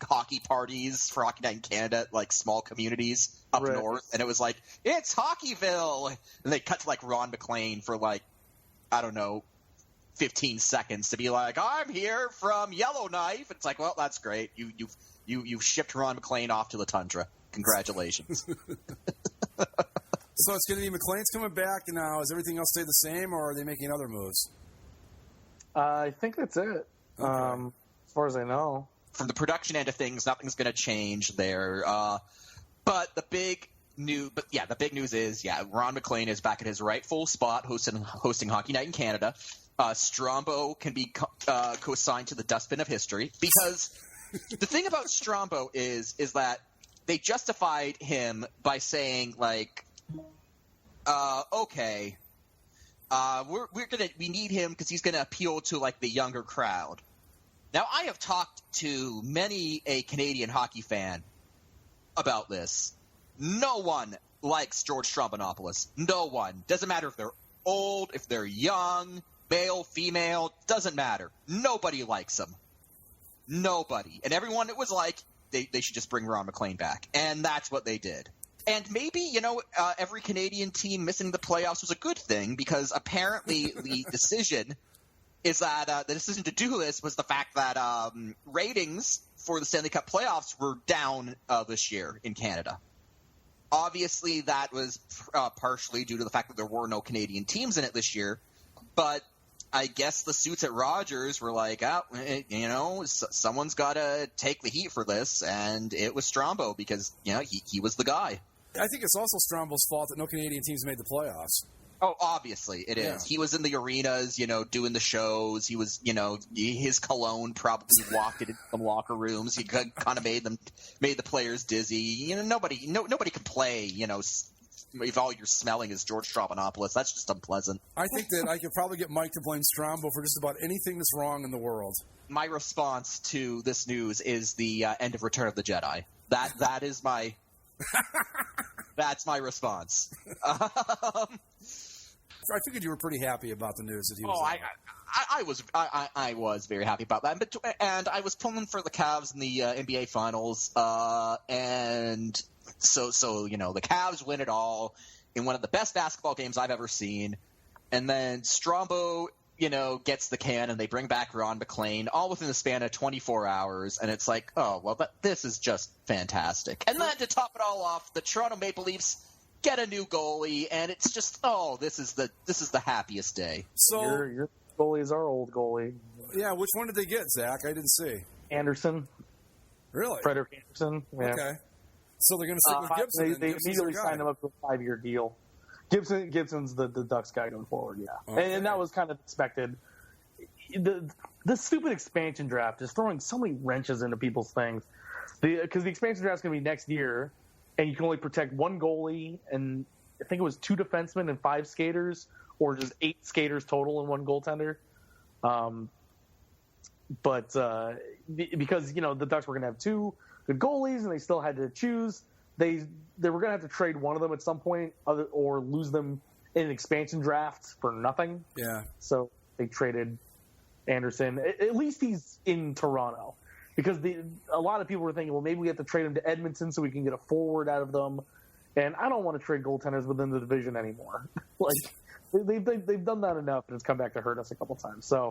hockey parties for Hockey Night in Canada, small communities up north, and it was it's Hockeyville, and they cut to Ron McLean for I don't know, 15 seconds to be I'm here from Yellowknife. It's well, that's great. You've shipped Ron McLean off to the tundra. Congratulations. So it's going to be McLean's coming back now. Is everything else stay the same, or are they making other moves? I think that's it. Okay. As far as I know. From the production end of things, nothing's going to change there. But the big news is, Ron McLean is back at his rightful spot hosting Hockey Night in Canada. Strombo can be co-signed to the dustbin of history, because the thing about Strombo is that they justified him by saying okay, we need him because he's gonna appeal to the younger crowd. Now, I have talked to many a Canadian hockey fan about this, No one likes George Strombo. No one. Doesn't matter if they're old, if they're young, male, female, doesn't matter. Nobody likes him. Nobody. And everyone, it was like, they should just bring Ron McClain back. And that's what they did. And maybe, every Canadian team missing the playoffs was a good thing, because apparently the decision is that the decision to do this was the fact that ratings for the Stanley Cup playoffs were down this year in Canada. Obviously, that was partially due to the fact that there were no Canadian teams in it this year. But I guess the suits at Rogers were like, someone's got to take the heat for this, and it was Strombo because, he was the guy. I think it's also Strombo's fault that no Canadian teams made the playoffs. Oh, obviously it is. Yeah. He was in the arenas, doing the shows. He was, his cologne probably wafted in some locker rooms. He kind of made the players dizzy. Nobody can play, if all you're smelling is George Strombo. That's just unpleasant. I think that I could probably get Mike to blame Strombo for just about anything that's wrong in the world. My response to this news is the end of Return of the Jedi. That is my that's my response. I figured you were pretty happy about the news that he was. I was very happy about that, and I was pulling for the Cavs in the NBA Finals, and so the Cavs win it all in one of the best basketball games I've ever seen, and then Strombo gets the can, and they bring back Ron McClain all within the span of 24 hours, and it's like, oh well, but this is just fantastic. And then to top it all off, the Toronto Maple Leafs get a new goalie, and it's just, this is the happiest day. So your goalie is our old goalie. Yeah, which one did they get, Zach? I didn't see. Anderson. Really? Frederick Anderson. Yeah. Okay. So they're going to stick with Gibson. They immediately signed him up to a 5-year deal. Gibson's the Ducks guy going forward, yeah. Okay. And that was kind of expected. The stupid expansion draft is throwing so many wrenches into people's things. Because the expansion draft is going to be next year, and you can only protect one goalie, and I think it was 2 defensemen and 5 skaters, or just 8 skaters total and 1 goaltender. But because the Ducks were going to have 2 good goalies, and they still had to choose, they were going to have to trade one of them at some point, or lose them in an expansion draft for nothing. Yeah. So they traded Anderson. At least he's in Toronto. Because a lot of people were thinking, well, maybe we have to trade him to Edmonton so we can get a forward out of them. And I don't want to trade goaltenders within the division anymore. They've done that enough, and it's come back to hurt us a couple times. So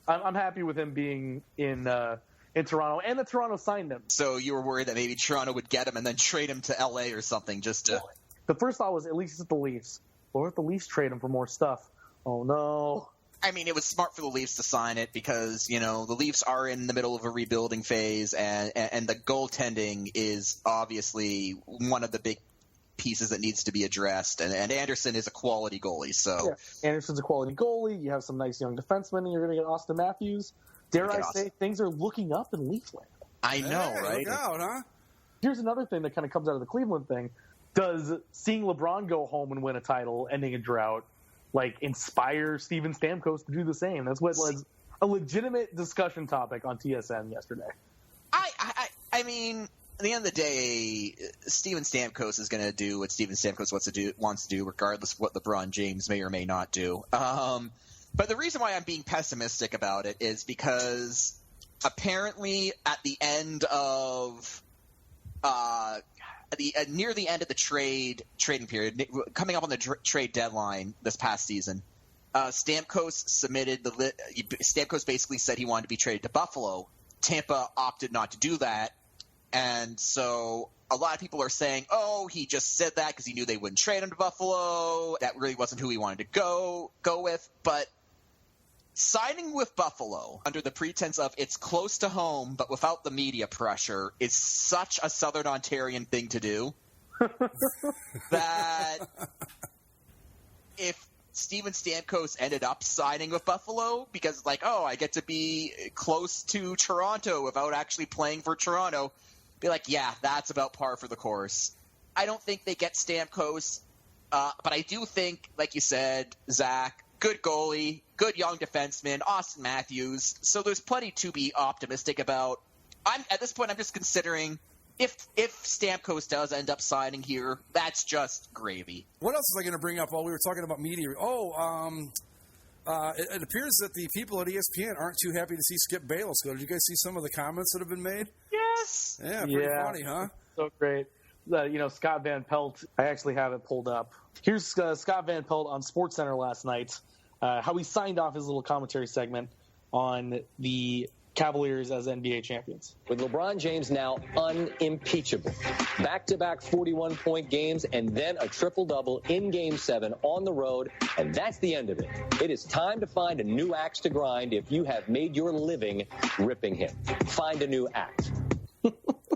I'm happy with him being in Toronto, and that Toronto signed him. So you were worried that maybe Toronto would get him and then trade him to L.A. or something just to... The first thought was, at least it's the Leafs. Or if the Leafs trade him for more stuff. Oh, no. I mean, it was smart for the Leafs to sign it because, the Leafs are in the middle of a rebuilding phase, and the goaltending is obviously one of the big pieces that needs to be addressed. And Anderson is a quality goalie. So yeah, Anderson's a quality goalie. You have some nice young defensemen, and you're going to get Austin Matthews. Dare I say, things are looking up in Leafland. I know, right? Look out, huh? Here's another thing that kind of comes out of the Cleveland thing. Does seeing LeBron go home and win a title, ending a drought, inspire Steven Stamkos to do the same? That's what was a legitimate discussion topic on TSN yesterday. I mean, at the end of the day, Steven Stamkos is going to do what Steven Stamkos wants to do, regardless of what LeBron James may or may not do. But the reason why I'm being pessimistic about it is because apparently at the end of near the end of the trading period, coming up on the trade deadline this past season, Stamkos Stamkos basically said he wanted to be traded to Buffalo. Tampa opted not to do that, and so a lot of people are saying, "Oh, he just said that because he knew they wouldn't trade him to Buffalo. That really wasn't who he wanted to go with." But signing with Buffalo under the pretense of it's close to home but without the media pressure is such a Southern Ontarian thing to do that if Steven Stamkos ended up signing with Buffalo because I get to be close to Toronto without actually playing for Toronto, be like, yeah, that's about par for the course. I don't think they get Stamkos, but I do think, like you said, Zach, good goalie, good young defenseman, Austin Matthews. So there's plenty to be optimistic about. At this point, I'm just considering if Stamkos does end up signing here, that's just gravy. What else was I going to bring up while we were talking about media? It appears that the people at ESPN aren't too happy to see Skip Bayless go. Did you guys see some of the comments that have been made? Yes. Yeah, pretty funny, huh? So great. Scott Van Pelt, I actually have it pulled up. Here's Scott Van Pelt on SportsCenter last night, how he signed off his little commentary segment on the Cavaliers as NBA champions. With LeBron James now unimpeachable. Back-to-back 41-point games and then a triple-double in Game 7 on the road, and that's the end of it. It is time to find a new axe to grind if you have made your living ripping him. Find a new axe.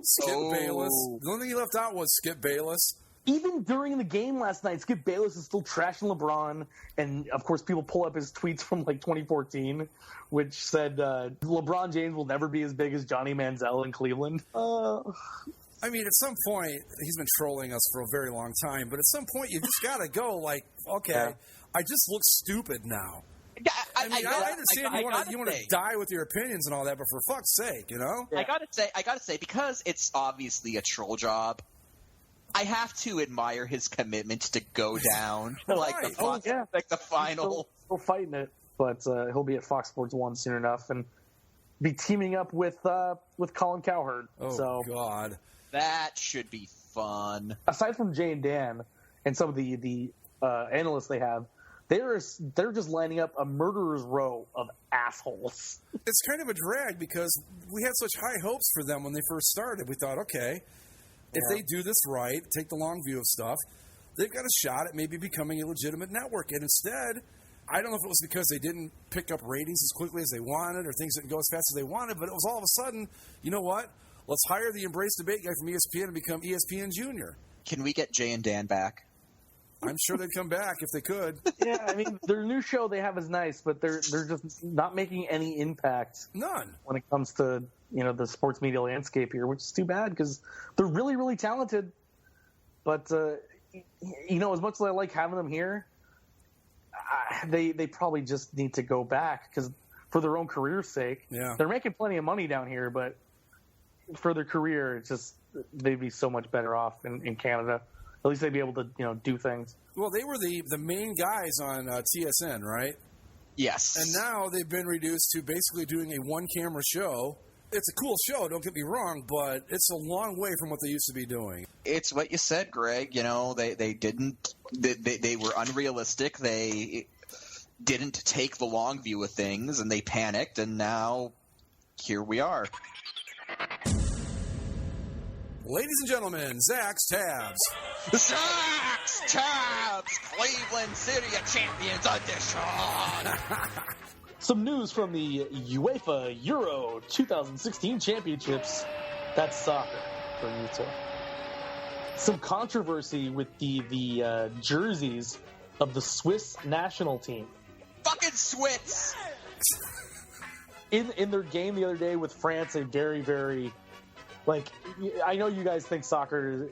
Skip Bayless. The only thing he left out was Skip Bayless. Even during the game last night, Skip Bayless is still trashing LeBron, and of course people pull up his tweets from 2014, which said LeBron James will never be as big as Johnny Manziel in Cleveland. I mean, at some point, he's been trolling us for a very long time, but at some point you just got to go okay, I just look stupid now. I understand you want to die with your opinions and all that, but for fuck's sake, Yeah. I gotta say, because it's obviously a troll job, I have to admire his commitment to go down to the final. He's still fighting it, but he'll be at Fox Sports 1 soon enough and be teaming up with Colin Cowherd. Oh, God. That should be fun. Aside from Jay and Dan and some of the analysts they have, they're just lining up a murderer's row of assholes. It's kind of a drag because we had such high hopes for them when they first started. We thought, okay, if they do this right, take the long view of stuff, they've got a shot at maybe becoming a legitimate network. And instead, I don't know if it was because they didn't pick up ratings as quickly as they wanted or things didn't go as fast as they wanted, but it was all of a sudden, you know what? Let's hire the Embrace Debate guy from ESPN and become ESPN Junior. Can we get Jay and Dan back? I'm sure they'd come back if they could. Yeah, I mean, their new show they have is nice, but they're just not making any impact. None. When it comes to, the sports media landscape here, which is too bad because they're really, really talented. But, as much as I like having them here, they probably just need to go back because for their own career's sake. Yeah. They're making plenty of money down here, but for their career, it's just they'd be so much better off in Canada. At least they'd be able to, do things. Well, they were the main guys on TSN, right? Yes. And now they've been reduced to basically doing a one-camera show. It's a cool show, don't get me wrong, but it's a long way from what they used to be doing. It's what you said, Greg. They were unrealistic. They didn't take the long view of things, and they panicked, and now here we are. Ladies and gentlemen, Zach's Tabs. Zach's Tabs! Cleveland City Champions Edition! Some news from the UEFA Euro 2016 Championships. That's soccer for you two. Some controversy with the jerseys of the Swiss national team. Fucking Swiss! In their game the other day with France, a very, very... I know you guys think soccer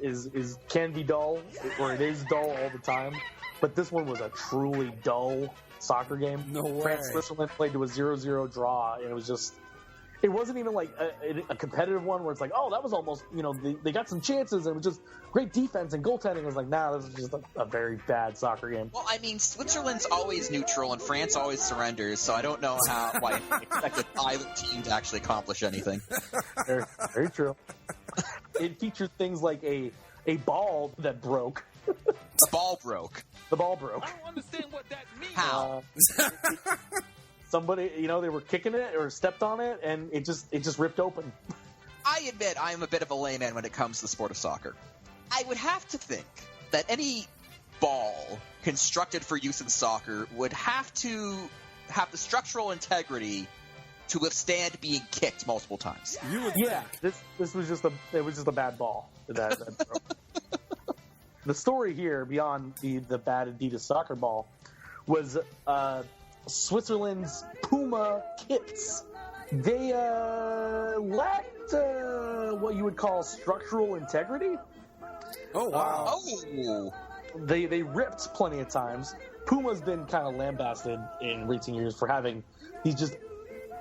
can be dull, or it is dull all the time, but this one was a truly dull soccer game. No way. France-Switzerland played to a 0-0 draw, and it wasn't even like a competitive one where it's like, oh, that was almost, they got some chances, and it was just great defense and goaltending. It was like, nah, this is just a very bad soccer game. Well, I mean, Switzerland's always neutral, and France always surrenders, so I don't know why I expect an island team to actually accomplish anything. Very, very true. It featured things like a ball that broke. The ball broke. The ball broke. I don't understand what that means. How? Somebody, they were kicking it or stepped on it, and it just ripped open. I admit I am a bit of a layman when it comes to the sport of soccer. I would have to think that any ball constructed for use in soccer would have to have the structural integrity to withstand being kicked multiple times. You would think. This was just a bad ball that broke. The story here, beyond the bad Adidas soccer ball, was Switzerland's Puma kits. They lacked what you would call structural integrity. Oh, wow. They ripped plenty of times. Puma's been kind of lambasted in recent years for having these just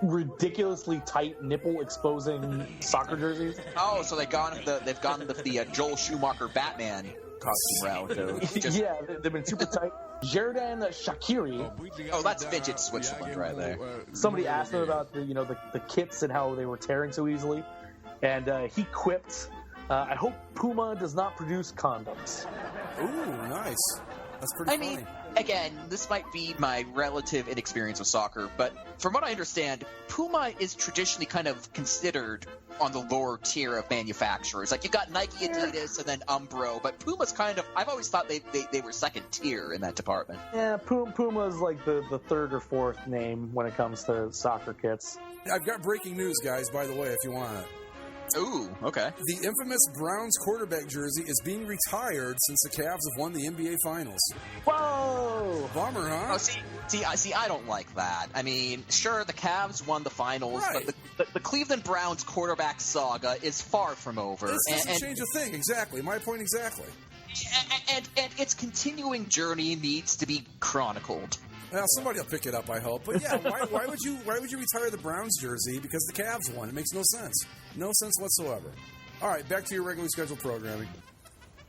ridiculously tight nipple exposing soccer jerseys. Oh, so they've gone the Joel Schumacher Batman costume route. Yeah, they've been super tight. Jerdan Shaqiri. Oh, that's vintage Switzerland right there. Somebody asked him about the kits and how they were tearing so easily, and he quipped, "I hope Puma does not produce condoms." Ooh, nice. That's pretty funny. I mean, again, this might be my relative inexperience with soccer, but from what I understand, Puma is traditionally kind of considered on the lower tier of manufacturers. Like, you've got Nike, Adidas, and then Umbro, but Puma's kind of, I've always thought they were second tier in that department. Yeah, Puma is like the third or fourth name when it comes to soccer kits. I've got breaking news, guys, by the way, if you want it. Ooh, okay. The infamous Browns quarterback jersey is being retired since the Cavs have won the NBA Finals. Whoa! Bummer, huh? Oh, see, I don't like that. I mean, sure, the Cavs won the Finals, Right. but the Cleveland Browns quarterback saga is far from over. This doesn't change a thing, exactly. My point exactly. And its continuing journey needs to be chronicled. Well, somebody will pick it up, I hope. But yeah, why would you retire the Browns jersey because the Cavs won? It makes no sense. No sense whatsoever. All right, back to your regularly scheduled programming.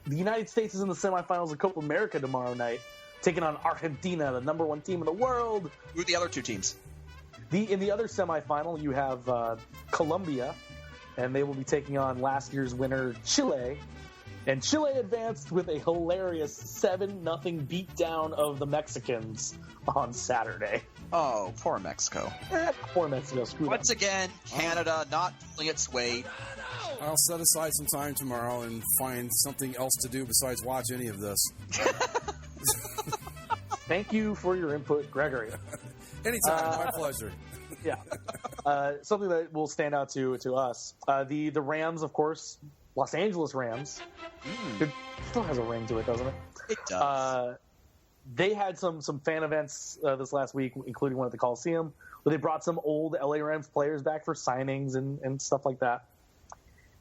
The United States is in the semifinals of Copa America tomorrow night, taking on Argentina, the number one team in the world. Who are the other two teams? In the other semifinal, you have Colombia, and they will be taking on last year's winner, Chile. And Chile advanced with a hilarious 7-0 beatdown of the Mexicans on Saturday. Oh, poor Mexico. Poor Mexico. Screw Once again, Canada not pulling its weight. I'll set aside some time tomorrow and find something else to do besides watch any of this. Thank you for your input, Gregory. Anytime, my pleasure. Yeah. Something that will stand out to us. The Rams, of course, Los Angeles Rams. It still has a ring to it, doesn't it? It does. They had some fan events this last week, including one at the Coliseum, where they brought some old LA Rams players back for signings and stuff like that.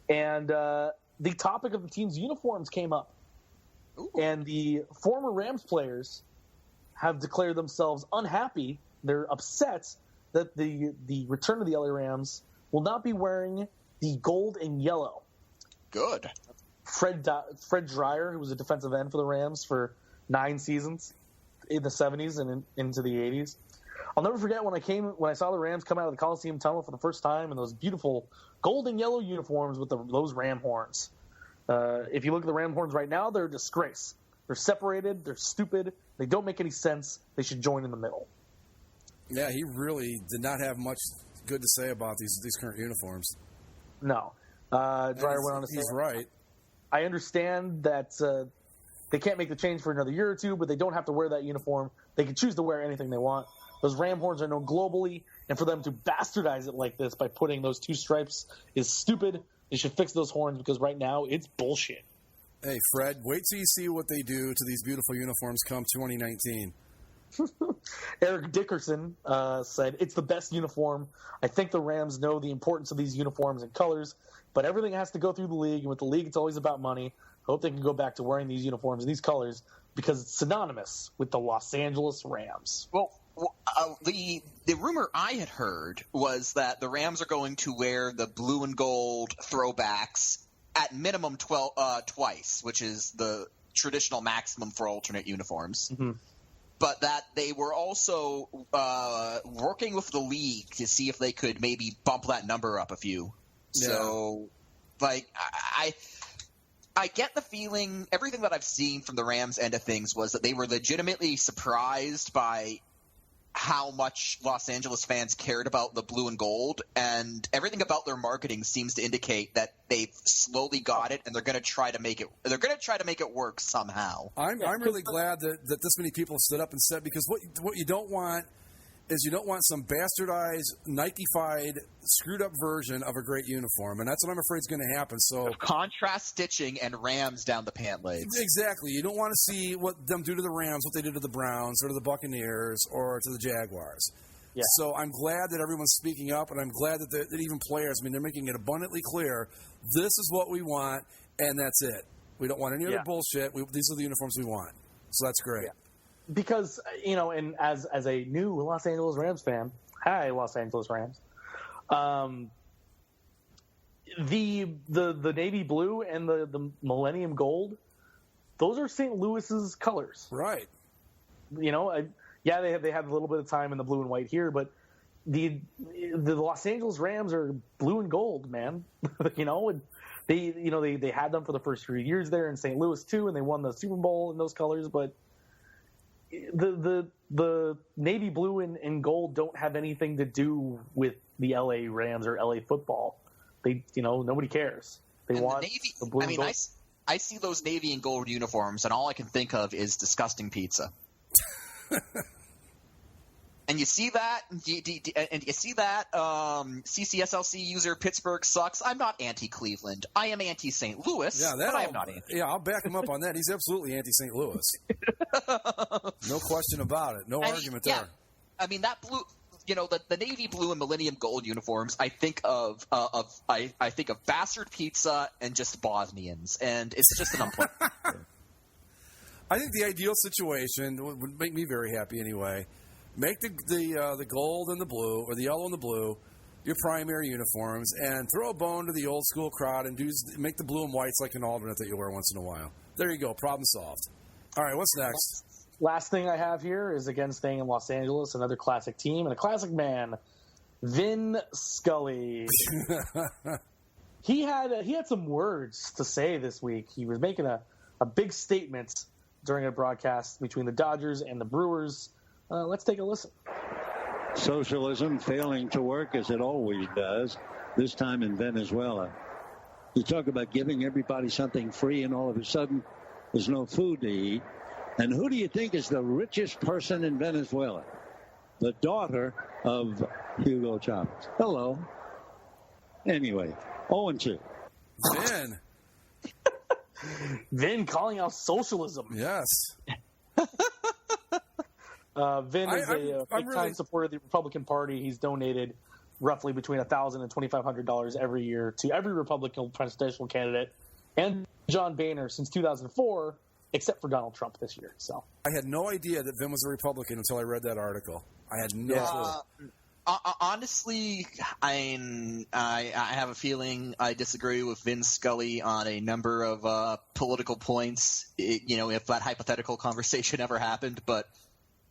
And the topic of the team's uniforms came up. Ooh. And the former Rams players have declared themselves unhappy. They're upset that the return of the LA Rams will not be wearing the gold and yellow. Good. Fred Dreyer, who was a defensive end for the Rams for 9 seasons in the 70s and into the 80s. I'll never forget when I saw the Rams come out of the Coliseum tunnel for the first time in those beautiful gold and yellow uniforms with those ram horns. If you look at the ram horns right now, they're a disgrace. They're separated. They're stupid. They don't make any sense. They should join in the middle. Yeah, he really did not have much good to say about these current uniforms. No. Dreyer went on to say, he's right. I understand that they can't make the change for another year or two, but they don't have to wear that uniform. They can choose to wear anything they want. Those ram horns are known globally, and for them to bastardize it like this by putting those 2 stripes is stupid. They should fix those horns because right now it's bullshit. Hey, Fred, wait till you see what they do to these beautiful uniforms come 2019. Eric Dickerson said, it's the best uniform. I think the Rams know the importance of these uniforms and colors, but everything has to go through the league, and with the league, it's always about money. I hope they can go back to wearing these uniforms and these colors because it's synonymous with the Los Angeles Rams. Well, the rumor I had heard was that the Rams are going to wear the blue and gold throwbacks at minimum twice, which is the traditional maximum for alternate uniforms. Mm-hmm. But that they were also working with the league to see if they could maybe bump that number up a few. Yeah. So, like, I get the feeling, everything that I've seen from the Rams end of things was that they were legitimately surprised by how much Los Angeles fans cared about the blue and gold, and everything about their marketing seems to indicate that they've slowly got it, and they're going to try to make it. They're going to try to make it work somehow. I'm really glad that this many people stood up and said, because what you don't want is you don't want some bastardized, Nike-fied, screwed-up version of a great uniform, and that's what I'm afraid is going to happen. So contrast stitching and Rams down the pant legs. Exactly. You don't want to see what them do to the Rams, what they did to the Browns, or to the Buccaneers, or to the Jaguars. Yeah. So I'm glad that everyone's speaking up, and I'm glad that even players, they're making it abundantly clear, this is what we want, and that's it. We don't want any other bullshit. These are the uniforms we want. So that's great. Yeah. Because, and as a new Los Angeles Rams fan, Hi, Los Angeles Rams. The navy blue and the millennium gold, those are St. Louis's colors. Right. They had a little bit of time in the blue and white here, but the Los Angeles Rams are blue and gold, man. And they had them for the first few years there in St. Louis too, and they won the Super Bowl in those colors. But the navy blue and gold don't have anything to do with the LA Rams or LA football. They, nobody cares. They want the blue and gold. I see those navy and gold uniforms, and all I can think of is disgusting pizza. And you see that, CCSLC user Pittsburgh sucks. I'm not anti-Cleveland. I am anti-St. Louis, but I am not anti. Yeah, I'll back him up on that. He's absolutely anti-St. Louis. No question about it. No argument there. I mean, that blue, the navy blue and millennium gold uniforms, I think of bastard pizza and just Bosnians, and it's just an unpleasant. I think the ideal situation would make me very happy anyway. Make the gold and the blue, or the yellow and the blue, your primary uniforms, and throw a bone to the old school crowd and make the blue and whites like an alternate that you wear once in a while. There you go. Problem solved. All right, what's next? Last thing I have here is, again, staying in Los Angeles, another classic team and a classic man, Vin Scully. He had some words to say this week. He was making a big statement during a broadcast between the Dodgers and the Brewers. Let's take a listen. Socialism failing to work as it always does, this time in Venezuela. You talk about giving everybody something free, and all of a sudden there's no food to eat. And who do you think is the richest person in Venezuela? The daughter of Hugo Chavez. Hello. Anyway, 0-2. Vin. Vin calling out socialism. Yes. Vin is a big-time supporter of the Republican Party. He's donated roughly between $1,000 and $2,500 every year to every Republican presidential candidate and John Boehner since 2004, except for Donald Trump this year. So I had no idea that Vin was a Republican until I read that article. I had no clue. Honestly, I have a feeling I disagree with Vin Scully on a number of political points, if that hypothetical conversation ever happened. But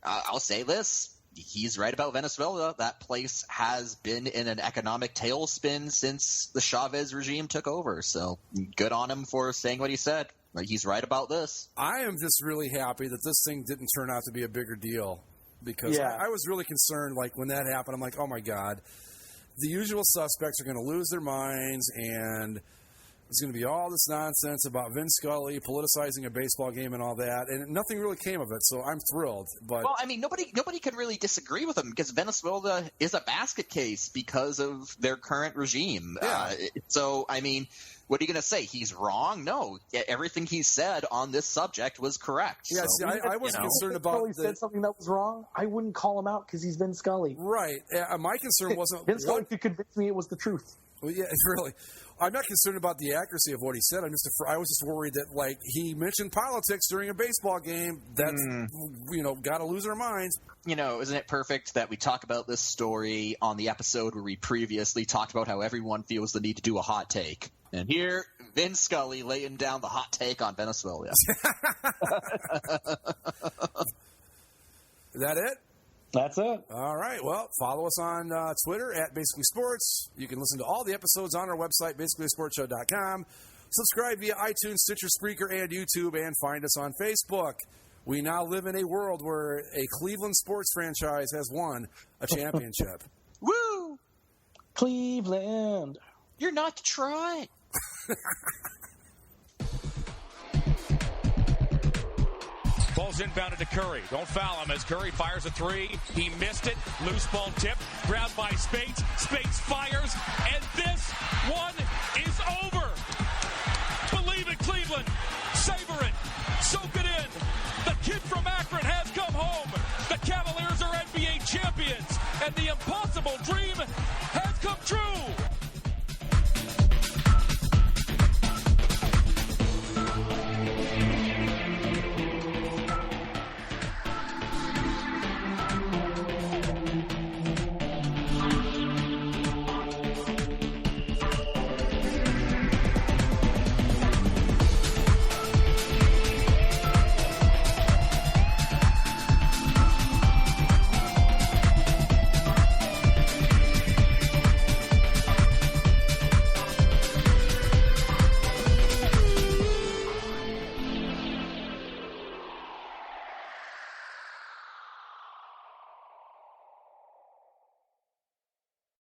I'll say this. He's right about Venezuela. That place has been in an economic tailspin since the Chavez regime took over. So good on him for saying what he said. He's right about this. I am just really happy that this thing didn't turn out to be a bigger deal. Because I was really concerned, when that happened, I'm like, oh, my God. The usual suspects are going to lose their minds, and there's going to be all this nonsense about Vin Scully politicizing a baseball game and all that, and nothing really came of it, so I'm thrilled. But nobody can really disagree with him because Venezuela is a basket case because of their current regime. Yeah. What are you going to say? He's wrong? No. Everything he said on this subject was correct. Yeah, so, I wasn't concerned about Scully said something that was wrong. I wouldn't call him out because he's Vin Scully. Right. My concern wasn't Vin Scully could convince me it was the truth. Well, yeah, really. I'm not concerned about the accuracy of what he said. I was just worried that, he mentioned politics during a baseball game. That's, got to lose our minds. Isn't it perfect that we talk about this story on the episode where we previously talked about how everyone feels the need to do a hot take? And here, Vin Scully laying down the hot take on Venezuela. Is that it? That's it. All right. Well, follow us on Twitter at Basically Sports. You can listen to all the episodes on our website, basicallyasportshow.com. Subscribe via iTunes, Stitcher, Spreaker, and YouTube, and find us on Facebook. We now live in a world where a Cleveland sports franchise has won a championship. Woo! Cleveland. You're not Detroit. Ball's inbounded to Curry. Don't foul him as Curry fires a three. He missed it. Loose ball tip. Grabbed by Spates. Spates fires. And this one is over. Believe it, Cleveland. Savor it. Soak it in. The kid from Akron has come home. The Cavaliers are NBA champions. And the impossible dream